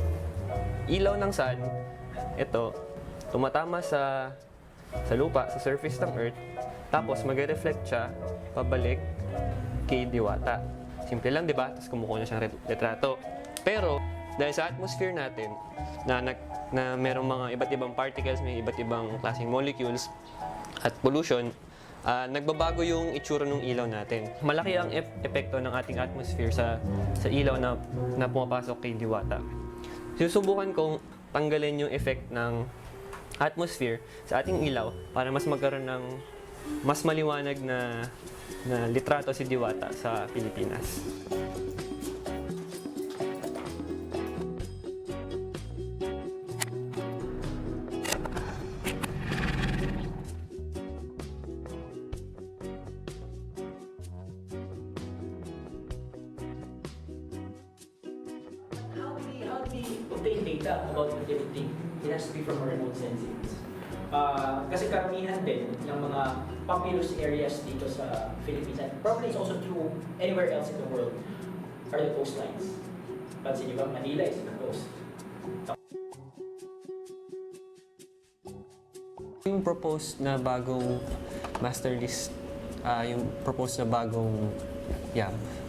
[SPEAKER 17] ilaw ng sun, ito, tumatama sa lupa, sa surface ng Earth. Tapos, mag-reflect siya, pabalik,
[SPEAKER 2] kay Diwata. Simple lang, di ba? Tapos kumukuha na siyang retrato. Pero, dahil sa atmosphere natin, na merong mga iba't ibang particles, may iba't ibang klaseng molecules at pollution, nagbabago yung itsura ng ilaw natin. Malaki ang epekto ng ating atmosphere sa ilaw na pumapasok kay Diwata. Susubukan kong tanggalin yung effect ng atmosphere sa ating ilaw para mas magkaroon ng mas maliwanag na litrato si Diwata sa Pilipinas.
[SPEAKER 3] How do we obtain data about everything? It has to be from remote sensing. Kasi karamihan din ng mga populous areas dito sa Philippines, and probably it's also true anywhere else in the world, are the coastlines. Pansin niyo ba, Manila is the coast.
[SPEAKER 2] Yung proposed na bagong master list,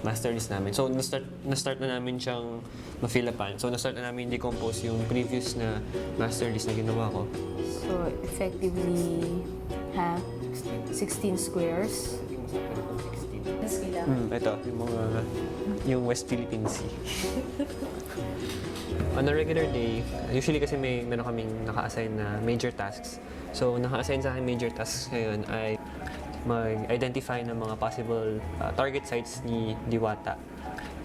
[SPEAKER 2] master list namin. So, na-start na namin siyang ma-fill-upan. So, na-start na namin decompose yung previous na master list na ginawa ko.
[SPEAKER 23] So, effectively, 16 squares.
[SPEAKER 2] Ito, yung West Philippine Sea. On a regular day, usually kasi meron kaming naka-assign na major tasks. So, naka-assign sa akin major tasks ngayon ay mag-identify ng mga possible target sites ni Diwata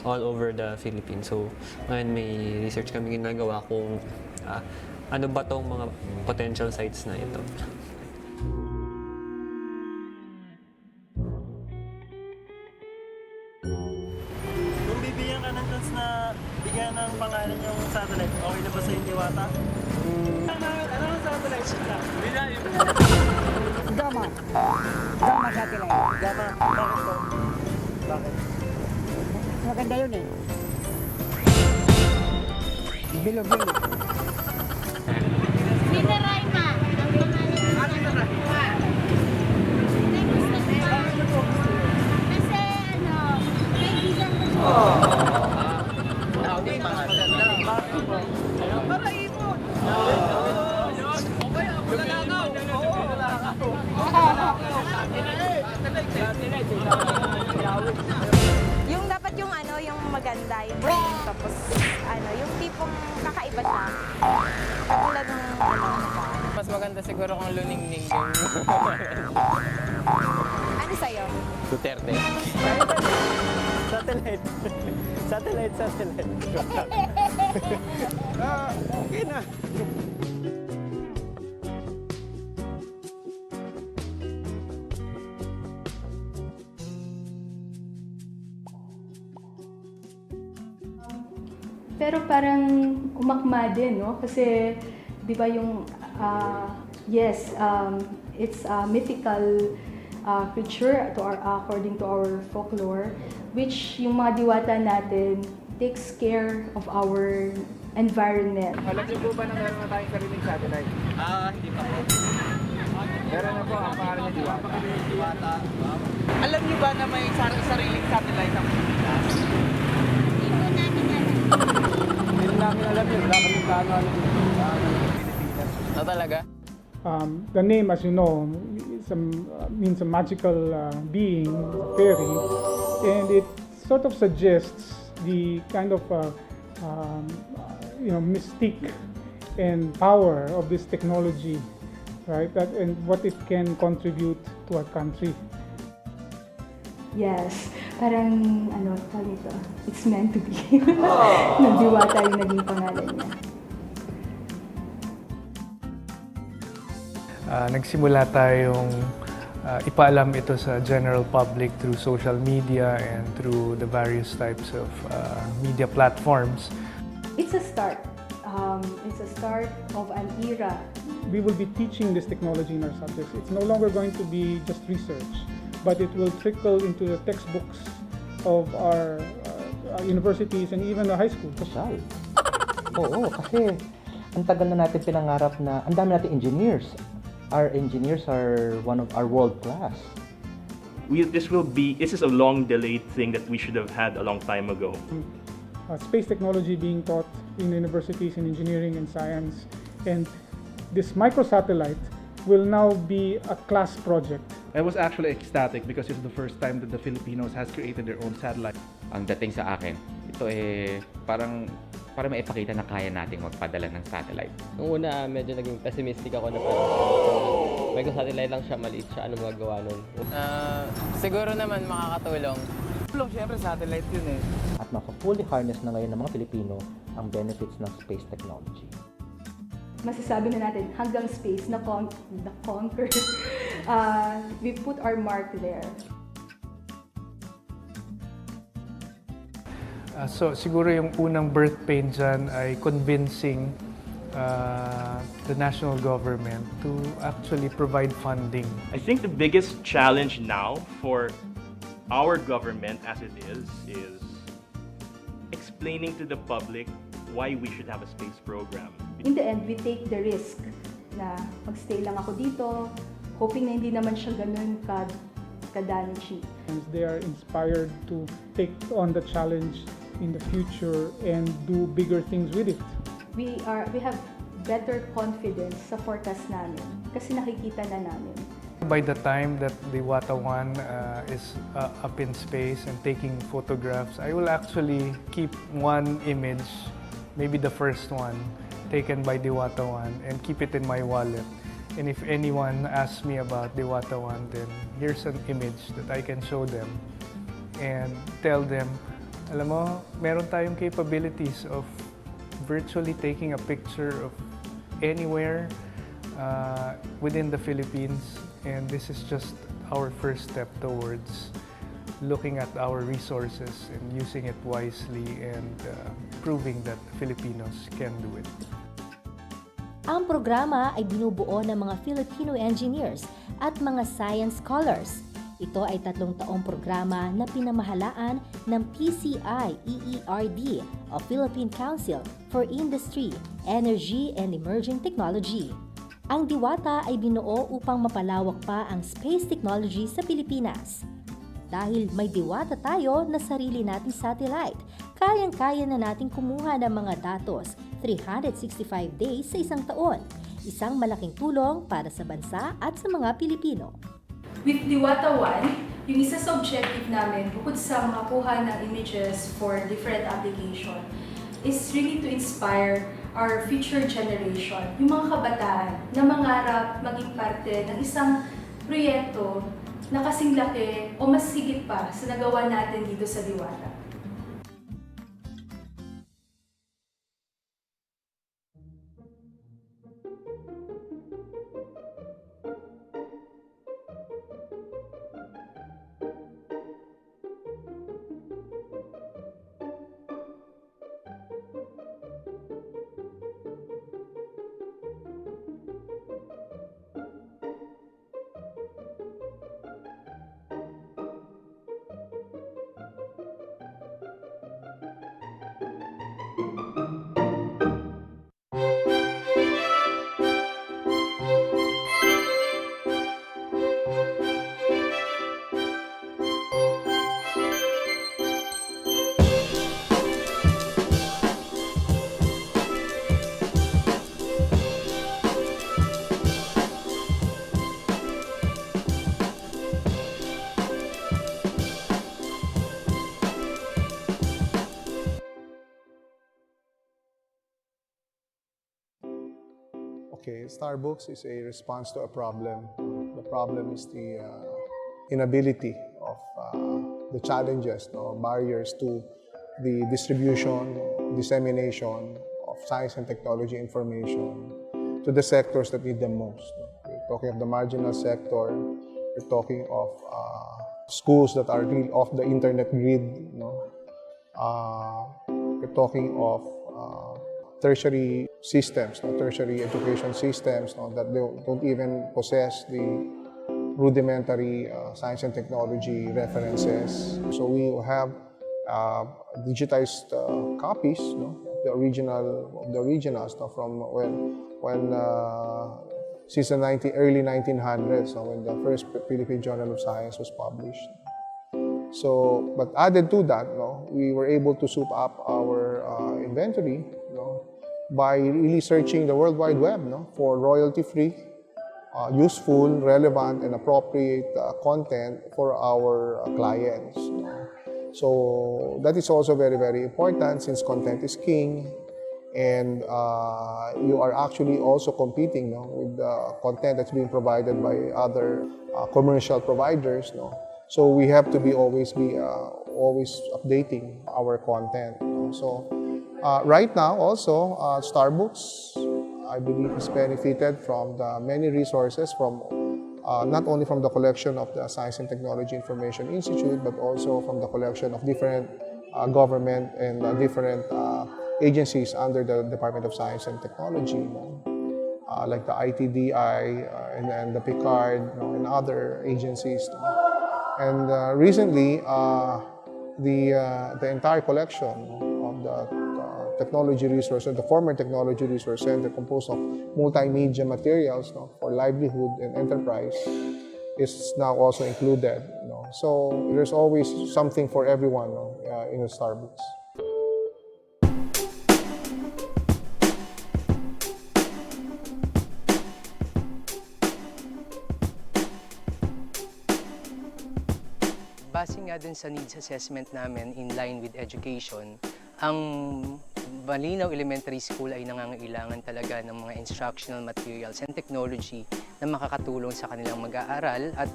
[SPEAKER 2] all over the Philippines. So, ngayon may research kami ginagawa kung ano ba tong mga potential sites na ito.
[SPEAKER 24] Kung bibigyan ka ng chance na bigyan ng pangalan yung satellite, okay na ba sa Diwata? Ano ang satellite siya?
[SPEAKER 7] Gamma. Gamma satellite.
[SPEAKER 24] Gamma. Bakit po? Bakit?
[SPEAKER 7] Maganda yun eh. Bilo-bilo.
[SPEAKER 25] Minaraima. Kasi ano, kaibigan ko siya.
[SPEAKER 24] Okay, mas maganda. Bakit po? Para ipon. Okay, ako lalakaw.
[SPEAKER 10] Yung dapat yung ano, yung maganda, yung brain, tapos ano, yung tipong kakaiba siya. Katulad ng ano.
[SPEAKER 26] Mas maganda siguro kung luningning yung...
[SPEAKER 10] Ano sa'yo?
[SPEAKER 26] Duterte.
[SPEAKER 24] Satellite. Satellite. Okay na.
[SPEAKER 9] Pero parang umakma din, no? Kasi, di ba yung, it's a mythical creature according to our folklore, which yung mga diwata natin takes care of our environment.
[SPEAKER 27] Alam niyo po ba na meron na tayong sariling satellite?
[SPEAKER 24] Hindi pa po.
[SPEAKER 27] Meron na po ang pangalan niya
[SPEAKER 24] Diwata.
[SPEAKER 27] Alam niyo ba na may sariling satellite ang Pilipinas?
[SPEAKER 24] Hindi namin alam yun. Wala kami plano
[SPEAKER 26] talaga?
[SPEAKER 12] The name, as you know, means a magical being, a fairy, and it sort of suggests the kind of mystique and power of this technology, right? And what it can contribute to our country.
[SPEAKER 9] Yes, parang tawag nito, it's meant to be. Nagdiwata yung naging pangalan niya.
[SPEAKER 11] Nagsimula tayong ipaalam ito sa general public through social media and through the various types of media platforms.
[SPEAKER 9] It's a start. It's a start of an era.
[SPEAKER 12] We will be teaching this technology in our subjects. It's no longer going to be just research, but it will trickle into the textbooks of our universities and even the high school.
[SPEAKER 13] Social. Oo, kasi ang tagal na natin pinangarap na ang dami natin engineers. Our engineers are one of our world class.
[SPEAKER 16] this is a long delayed thing that we should have had a long time ago.
[SPEAKER 12] Space technology being taught in universities in engineering and science, and this microsatellite will now be a class project.
[SPEAKER 1] I was actually ecstatic because it's the first time that the Filipinos has created their own satellite.
[SPEAKER 4] Ang dating sa akin, ito parang para maipakita na kaya nating magpadala ng satellite.
[SPEAKER 5] Nung una, medyo naging pessimistic ako na microsatellite lang siya, maliit siya, ano magagawa nun?
[SPEAKER 26] Siguro naman makakatulong.
[SPEAKER 27] Siyempre, satellite yun eh.
[SPEAKER 13] At maka-fully harness na ngayon ng mga Pilipino ang benefits ng space technology.
[SPEAKER 9] Masasabi na natin hanggang space na conquer. We put our mark there.
[SPEAKER 11] So siguro yung unang birth pain dyan ay convincing the national government to actually provide funding.
[SPEAKER 16] I think the biggest challenge now for our government as it is explaining to the public why we should have a space program.
[SPEAKER 9] In the end, we take the risk na magstay lang ako dito, hoping na hindi naman siya ganun ka-damaging.
[SPEAKER 12] They are inspired to take on the challenge in the future and do bigger things with it.
[SPEAKER 9] We have better confidence sa forecast namin kasi nakikita na namin.
[SPEAKER 11] By the time that Diwata 1 is up in space and taking photographs, I will actually keep one image, maybe the first one, taken by Diwata 1 and keep it in my wallet. And if anyone asks me about Diwata 1, then here's an image that I can show them and tell them, alam mo, meron tayong capabilities of virtually taking a picture of anywhere within the Philippines, and this is just our first step towards looking at our resources and using it wisely and proving that Filipinos can do it.
[SPEAKER 6] Ang programa ay binubuo ng mga Filipino engineers at mga science scholars. Ito ay 3 taong programa na pinamahalaan ng PCI EERD o Philippine Council for Industry, Energy and Emerging Technology. Ang Diwata ay binuo upang mapalawak pa ang space technology sa Pilipinas. Dahil may Diwata tayo na sarili nating satellite, kayang-kaya na nating kumuha ng mga datos 365 days sa isang taon. Isang malaking tulong para sa bansa at sa mga Pilipino.
[SPEAKER 9] With Diwata 1, yung isa sa objective namin, bukod sa makakuha ng images for different application, is really to inspire our future generation, yung mga kabataan na mangarap maging parte ng isang proyekto na kasing laki o mas higit pa sa nagawa natin dito sa Diwata.
[SPEAKER 8] Okay, Starbucks is a response to a problem. The problem is the inability of the challenges, barriers to the distribution, dissemination of science and technology information to the sectors that need them most. We're talking of the marginal sector. We're talking of schools that are really off the internet grid. We're talking of tertiary systems, tertiary education systems that don't even possess the rudimentary science and technology references. So we have digitized copies of the originals from when since the early 1900s, when the first Philippine Journal of Science was published. So, but added to that, we were able to soup up our inventory by really searching the World Wide Web for royalty-free, useful, relevant, and appropriate content for our clients. So that is also very, very important since content is king, and you are actually also competing with the content that's being provided by other commercial providers. So we have to be always updating our content. So right now also Starbucks, I believe, has benefited from the many resources from not only from the collection of the Science and Technology Information Institute, but also from the collection of different government and different agencies under the Department of Science and Technology, like the ITDI and the PICARD and other agencies. And recently, the entire collection of the Technology Resource, the former Technology Resource Center, composed of multimedia materials for livelihood and enterprise, is now also included. So there's always something for everyone in a Starbucks.
[SPEAKER 14] Base nga dun sa needs assessment namin in line with education, ang Malinaw Elementary School ay nangangailangan talaga ng mga instructional materials and technology na makakatulong sa kanilang mag-aaral at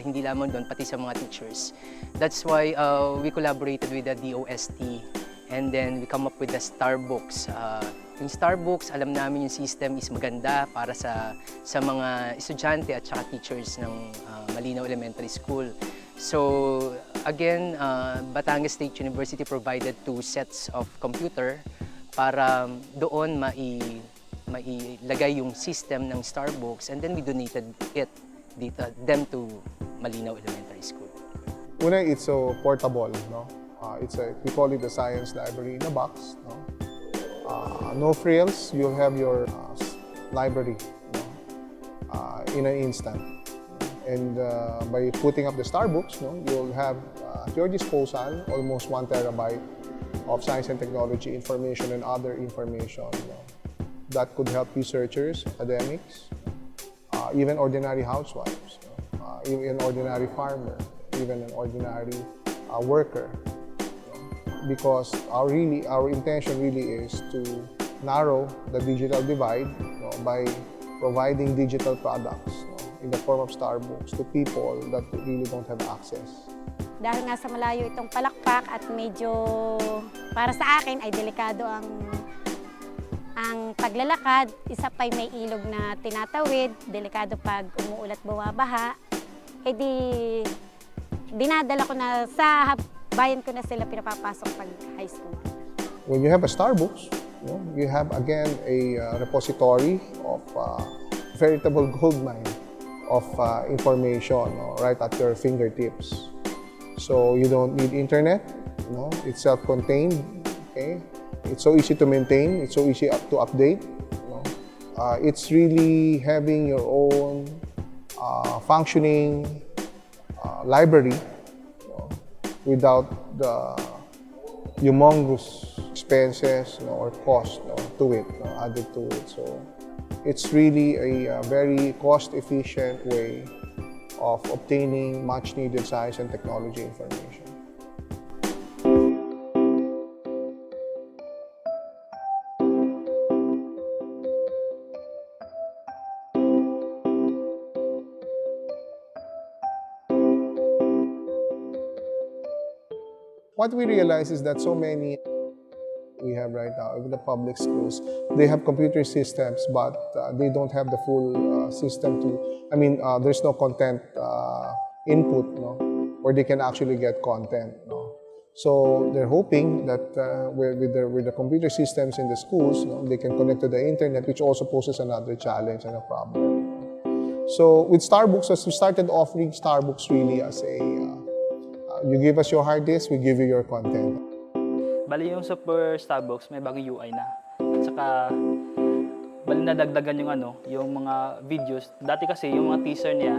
[SPEAKER 14] hindi lamang doon, pati sa mga teachers. That's why we collaborated with the DOST and then we come up with the Starbucks. Yung Starbucks, alam namin yung system is maganda para sa mga estudyante at saka teachers ng Malinaw Elementary School. So again, Batangas State University provided 2 sets of computer para doon mailagay yung system ng Starbucks, and then we donated them to Malinaw Elementary School.
[SPEAKER 8] Una, it's so portable. We call it the science library in a box. No frills, you'll have your library in an instant. And by putting up the Starbucks, you'll have at your disposal almost 1 terabyte of science and technology information and other information that could help researchers, academics, even ordinary housewives, even an ordinary farmer, even an ordinary worker. Because our intention really is to narrow the digital divide by providing digital products in the form of Starbucks to people that really don't have access.
[SPEAKER 15] Dahil nga sa malayo itong palakpak at medyo para sa akin ay delikado ang paglalakad, isa pa'y may ilog na tinatawid, delikado pag umuulat bumabaha, dinadala ko na sa bayan ko na sila pinapapasok pag high school.
[SPEAKER 8] When you have a Starbucks, you have again a repository of veritable goldmine of information right at your fingertips. So you don't need internet, it's self-contained, okay? It's so easy to maintain, it's so easy to update. It's really having your own functioning library without the humongous expenses or cost to it, added to it. So it's really a very cost-efficient way of obtaining much-needed science and technology information. What we realize is that so many we have right now, even the public schools, they have computer systems, but they don't have the full system there's no content input, where they can actually get content. So they're hoping that with the computer systems in the schools, they can connect to the internet, which also poses another challenge and a problem. So with Starbucks, as we started offering Starbucks really as you give us your hard disk, we give you your content.
[SPEAKER 18] Bali yung Super Starbucks, may bagong UI na. At saka,
[SPEAKER 3] bali nadagdagan yung yung mga videos. Dati kasi yung mga teaser niya,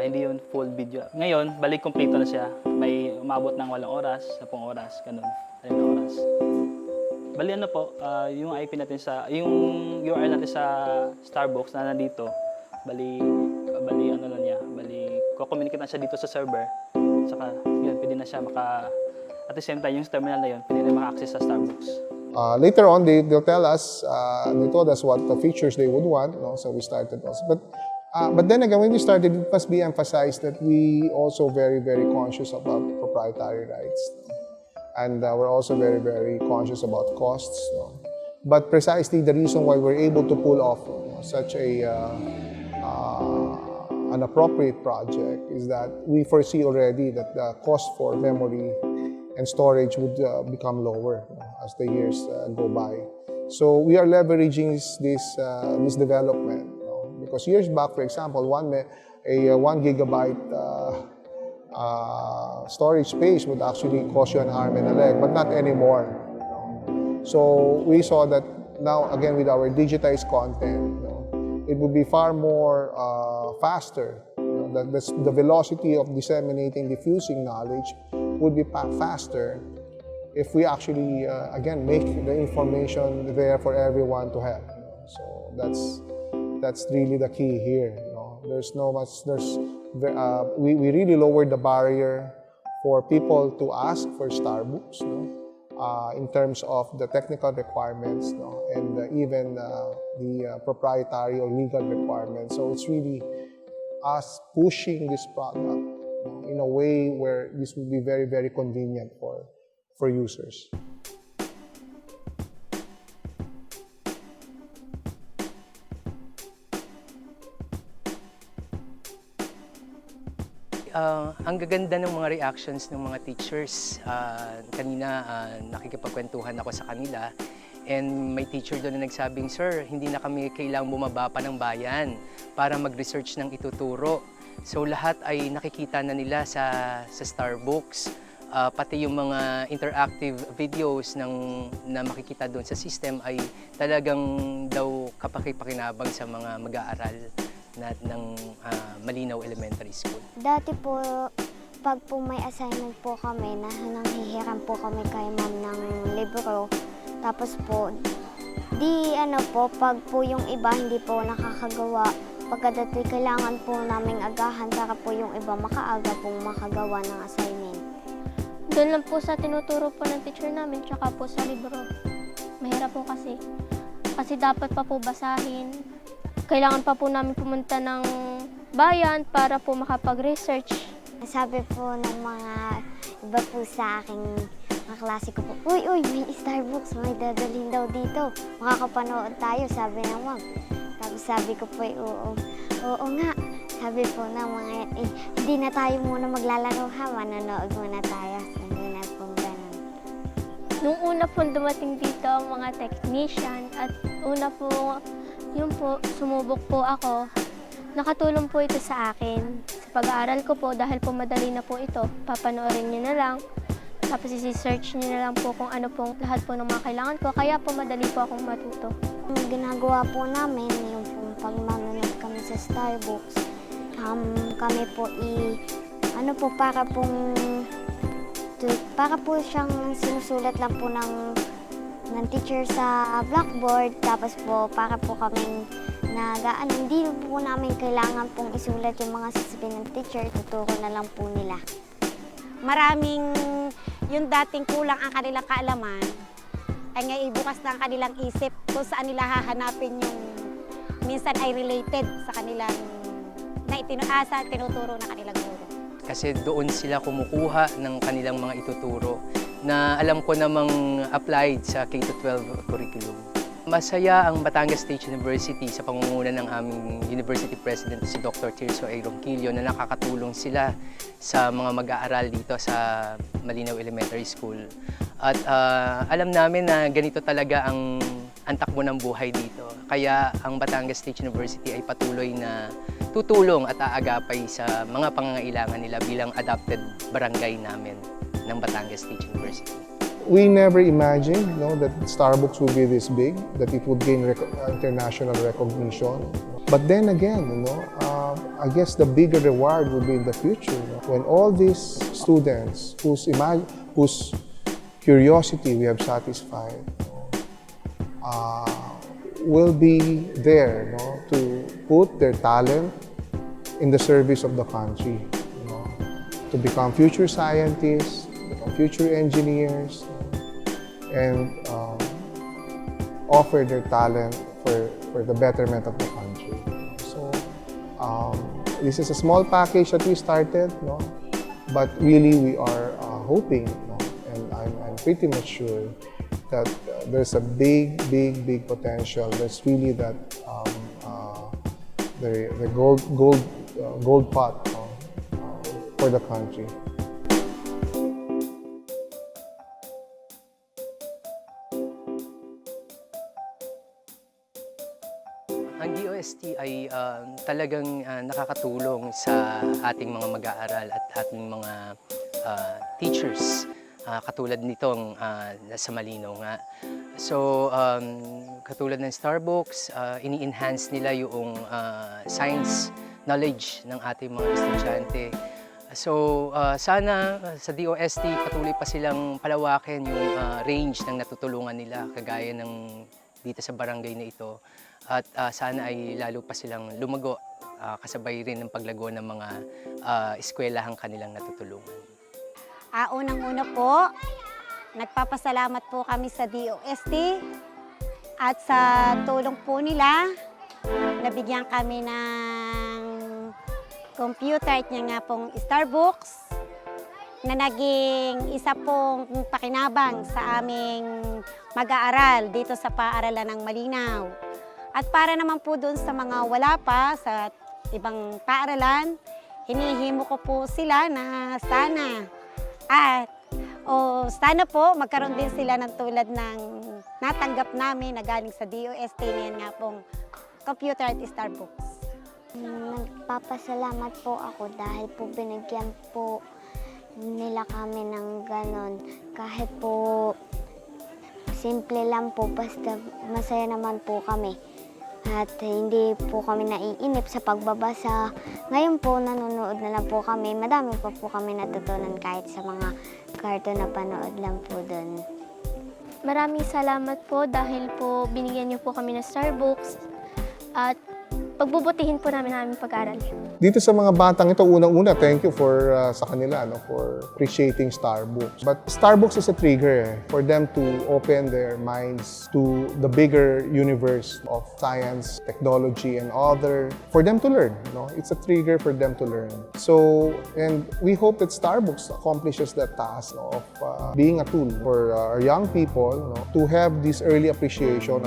[SPEAKER 3] hindi yun full video. Ngayon, balik kompleto na siya. May umabot ng 8 oras, 10 oras, ganun. 5 oras. Bali yung IP natin yung URL natin sa Starbucks na nandito, bali ko-communicate na siya dito sa server. Saka yun, pwede na siya at the same time yung terminal na yun, pwede na maka-access sa Starbucks.
[SPEAKER 8] Later on, they'll tell us, they told us what the features they would want, no? So we started also. But then again, when we started, it must be emphasized that we also very, very conscious about proprietary rights. And we're also very, very conscious about costs. No? But precisely the reason why we're able to pull off such an appropriate project is that we foresee already that the cost for memory and storage would become lower as the years go by. So we are leveraging this development. Because years back, for example, 1 gigabyte storage space would actually cost you an arm and a leg, but not anymore. So we saw that now, again, with our digitized content, it would be far more faster. The velocity of disseminating, diffusing knowledge would be faster if we actually, again, make the information there for everyone to have. So that's really the key here. We really lowered the barrier for people to ask for Starbucks, in terms of the technical requirements, and even the proprietary or legal requirements. So it's really us pushing this product in a way where this will be very, very convenient for users.
[SPEAKER 14] Ang gaganda ng mga reactions ng mga teachers. Kanina nakikipagkwentuhan ako sa kanila and may teacher doon na nagsabing, "Sir, hindi na kami kailangang bumaba pa ng bayan para mag-research ng ituturo." So lahat ay nakikita na nila sa Starbucks. Pati yung mga interactive videos na makikita doon sa system ay talagang daw kapakipakinabang sa mga mag-aaral ng Malinaw Elementary School.
[SPEAKER 25] Dati po, pag po may assignment po kami, nanghihiram po kami kay ma'am ng libro. Tapos po, pag po yung iba hindi po nakakagawa, pagkadati kailangan po naming agahan para po yung iba makaaga pong makagawa ng assignment.
[SPEAKER 17] Doon lang po sa tinuturo po ng teacher namin, tsaka po sa libro. Mahirap po kasi. Kasi dapat pa po basahin. Kailangan pa po namin pumunta ng bayan para po makapag-research.
[SPEAKER 25] Sabi po ng mga iba po sa aking mga klase ko po, Uy, may Starbucks, may dadalhin daw dito. Makakapanood tayo, sabi ng ma'am. Tapos sabi ko po, oo nga. Sabi po ng mga yan, hindi na tayo muna maglalaro ha, manonood muna tayo. Hindi na po ganun.
[SPEAKER 17] Nung una po dumating dito ang mga technician at una po, yun po, sumubok po ako. Nakatulong po ito sa akin. Sa pag-aaral ko po, dahil po madali na po ito, papanoorin niyo na lang. Tapos isi-search niyo na lang po kung ano pong lahat po ng mga kailangan ko. Kaya po madali po akong matuto.
[SPEAKER 25] Ang ginagawa po namin, yung pag manonood kami sa Starbucks, kami po para po siyang sinusulat lang po ng teacher sa blackboard, tapos po para po kaming hindi po namin kailangan pong isulat yung mga sasabihin ng teacher, tuturo na lang po nila.
[SPEAKER 15] Maraming yung dating kulang ang kanilang kaalaman, ay ngayon bukas na ang kanilang isip kung saan nila hahanapin yung minsan ay related sa kanilang tinuturo na kanilang guro.
[SPEAKER 14] Kasi doon sila kumukuha ng kanilang mga ituturo na alam ko namang applied sa K-12 curriculum. Masaya ang Batangas State University sa pangunguna ng aming University President si Dr. Tirso A. Ronquillo na nakakatulong sila sa mga mag-aaral dito sa Malinaw Elementary School. At alam namin na ganito talaga ang takbo ng buhay dito. Kaya ang Batangas State University ay patuloy na tutulong at aagapay sa mga pangangailangan nila bilang adopted barangay namin ng Batangas State University.
[SPEAKER 8] we never imagined, that Starbucks would be this big, that it would gain international recognition. But then again, I guess the bigger reward will be in the future, when all these students whose curiosity we have satisfied will be there, to put their talent in the service of the country, to become future scientists, become future engineers, and offer their talent for the betterment of the country. So this is a small package that we started, but really we are hoping, and I'm pretty much sure that there's a big potential. There's really that the gold pot for the country.
[SPEAKER 14] Ang DOST ay talagang nakakatulong sa ating mga mag-aaral at ating mga teachers. Katulad nitong sa Malinaw nga. So, katulad ng Starbucks, ini-enhance nila yung science knowledge ng ating mga estudyante. So, sana sa DOST patuloy pa silang palawakin yung range ng natutulungan nila, kagaya ng dito sa barangay na ito. At sana ay lalo pa silang lumago, kasabay rin ng paglago ng mga eskwelahang kanilang natutulungan.
[SPEAKER 15] Unang-una po, nagpapasalamat po kami sa DOST at sa tulong po nila, nabigyan kami ng computer at niya nga pong Starbucks na naging isa pong pakinabang sa aming mag-aaral dito sa paaralan ng Malinaw. At para naman po doon sa mga wala pa sa ibang paaralan, hinihimo ko po sila na sana po magkaroon din sila ng tulad ng natanggap namin na galing sa DOST na yan nga pong computer at Starbucks.
[SPEAKER 25] Nagpapasalamat po ako dahil po binigyan po nila kami ng ganon. Kahit po simple lang po, basta masaya naman po kami. At hindi po kami naiinip sa pagbabasa. Ngayon po, nanonood na lang po kami. Madami pa po kami natutunan kahit sa mga cartoon na panood lang po doon.
[SPEAKER 17] Maraming salamat po dahil po binigyan niyo po kami ng Starbucks at pagbubutihin po namin ang aming pag-aaral.
[SPEAKER 8] Dito sa mga batang ito, unang-una, thank you for sa kanila, for appreciating Starbucks. But Starbucks is a trigger for them to open their minds to the bigger universe of science, technology, and for them to learn. It's a trigger for them to learn. So, and we hope that Starbucks accomplishes that task of being a tool for our young people to have this early appreciation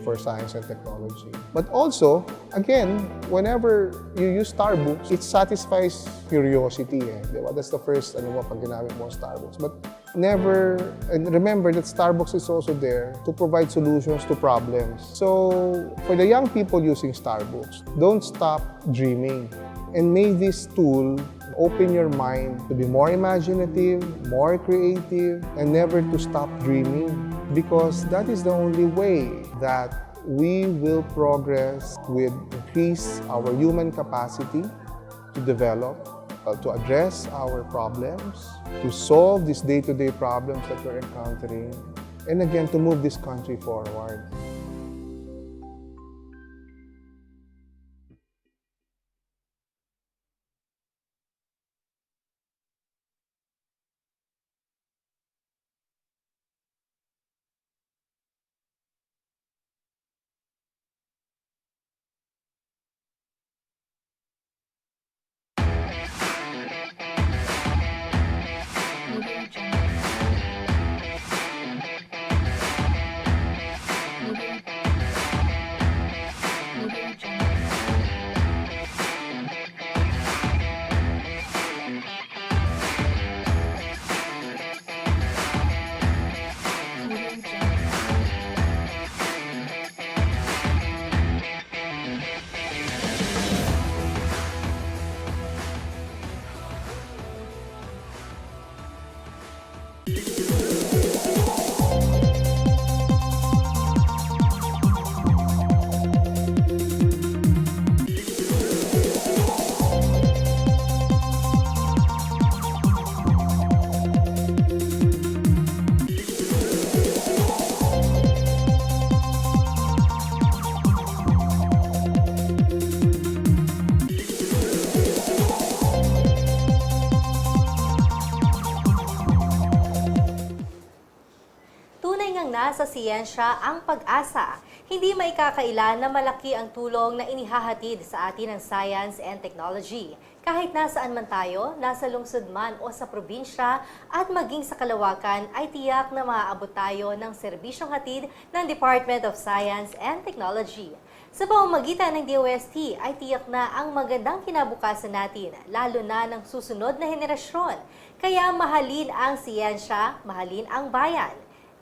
[SPEAKER 8] for science and technology. But also, again, whenever you use Starbucks, it satisfies curiosity. Diba? That's the first pag ginamit mo Starbucks. But and remember that Starbucks is also there to provide solutions to problems. So, for the young people using Starbucks, don't stop dreaming. And may this tool open your mind to be more imaginative, more creative, and never to stop dreaming. Because that is the only way that we will progress with increase our human capacity to develop, to address our problems, to solve these day-to-day problems that we're encountering, and again, to move this country forward.
[SPEAKER 6] sa siyensya ang pag-asa. Hindi maikakaila na malaki ang tulong na inihahatid sa atin ng science and technology. Kahit nasaan man tayo, nasa lungsod man o sa probinsya at maging sa kalawakan ay tiyak na maaabot tayo ng serbisyong hatid ng Department of Science and Technology. Sa pamamagitan ng DOST ay tiyak na ang magandang kinabukasan natin, lalo na ng susunod na henerasyon. Kaya mahalin ang siyensya, mahalin ang bayan.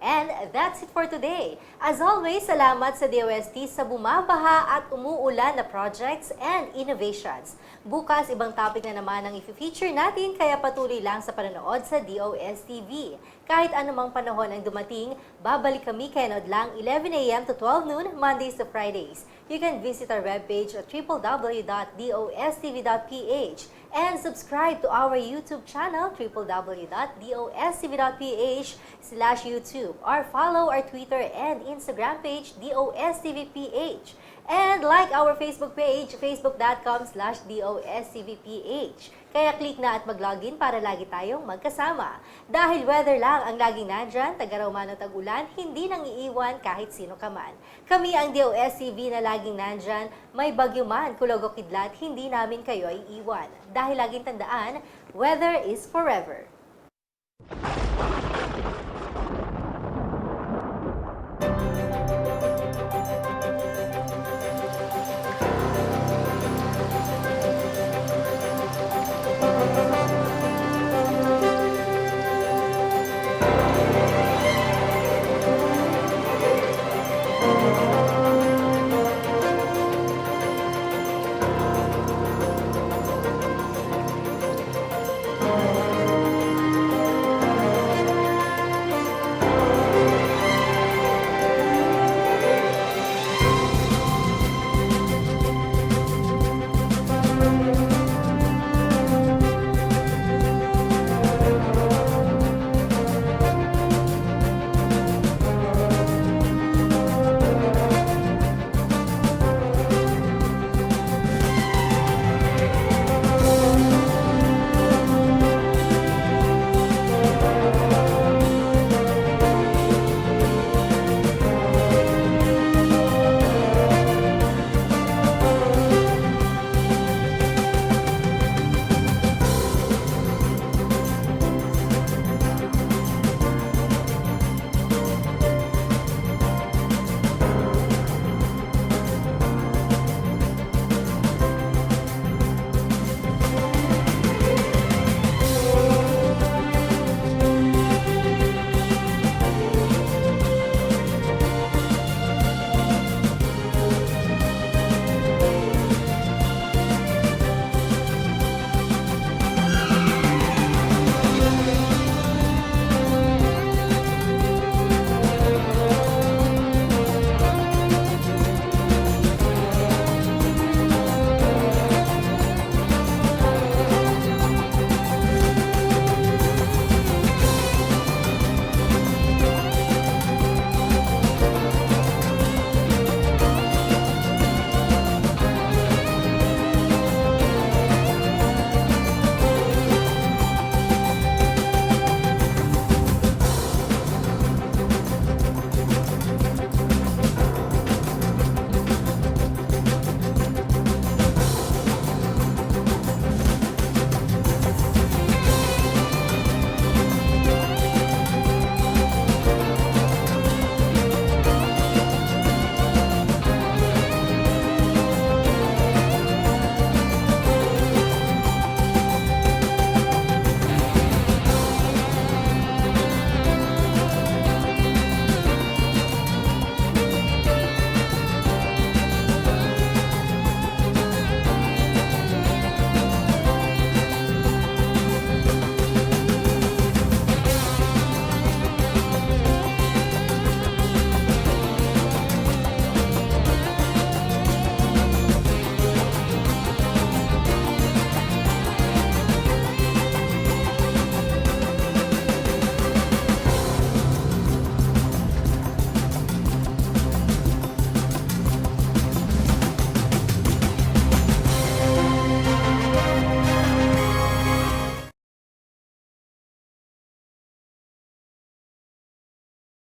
[SPEAKER 6] And that's it for today. As always, salamat sa DOST sa bumabaha at umuulan na projects and innovations. Bukas, ibang topic na naman ang i-feature natin, kaya patuloy lang sa panonood sa DOSTv. Kahit anumang panahon ang dumating, babalik kami kainod lang 11 a.m. to 12 noon, Mondays to Fridays. You can visit our webpage at www.dostv.ph and subscribe to our YouTube channel, www.dostv.ph/YouTube, or follow our Twitter and Instagram page, DOSTVPH. And like our Facebook page, facebook.com/DOSTVPH. Kaya click na at mag-login para lagi tayong magkasama. Dahil weather lang ang laging nandyan, tagaraw man o tag-ulan, hindi nang iiwan kahit sino ka man. Kami ang DOSTv na laging nandyan, may bagyo man, kulog o kidlat, hindi namin kayo iiwan. Dahil laging tandaan, weather is forever.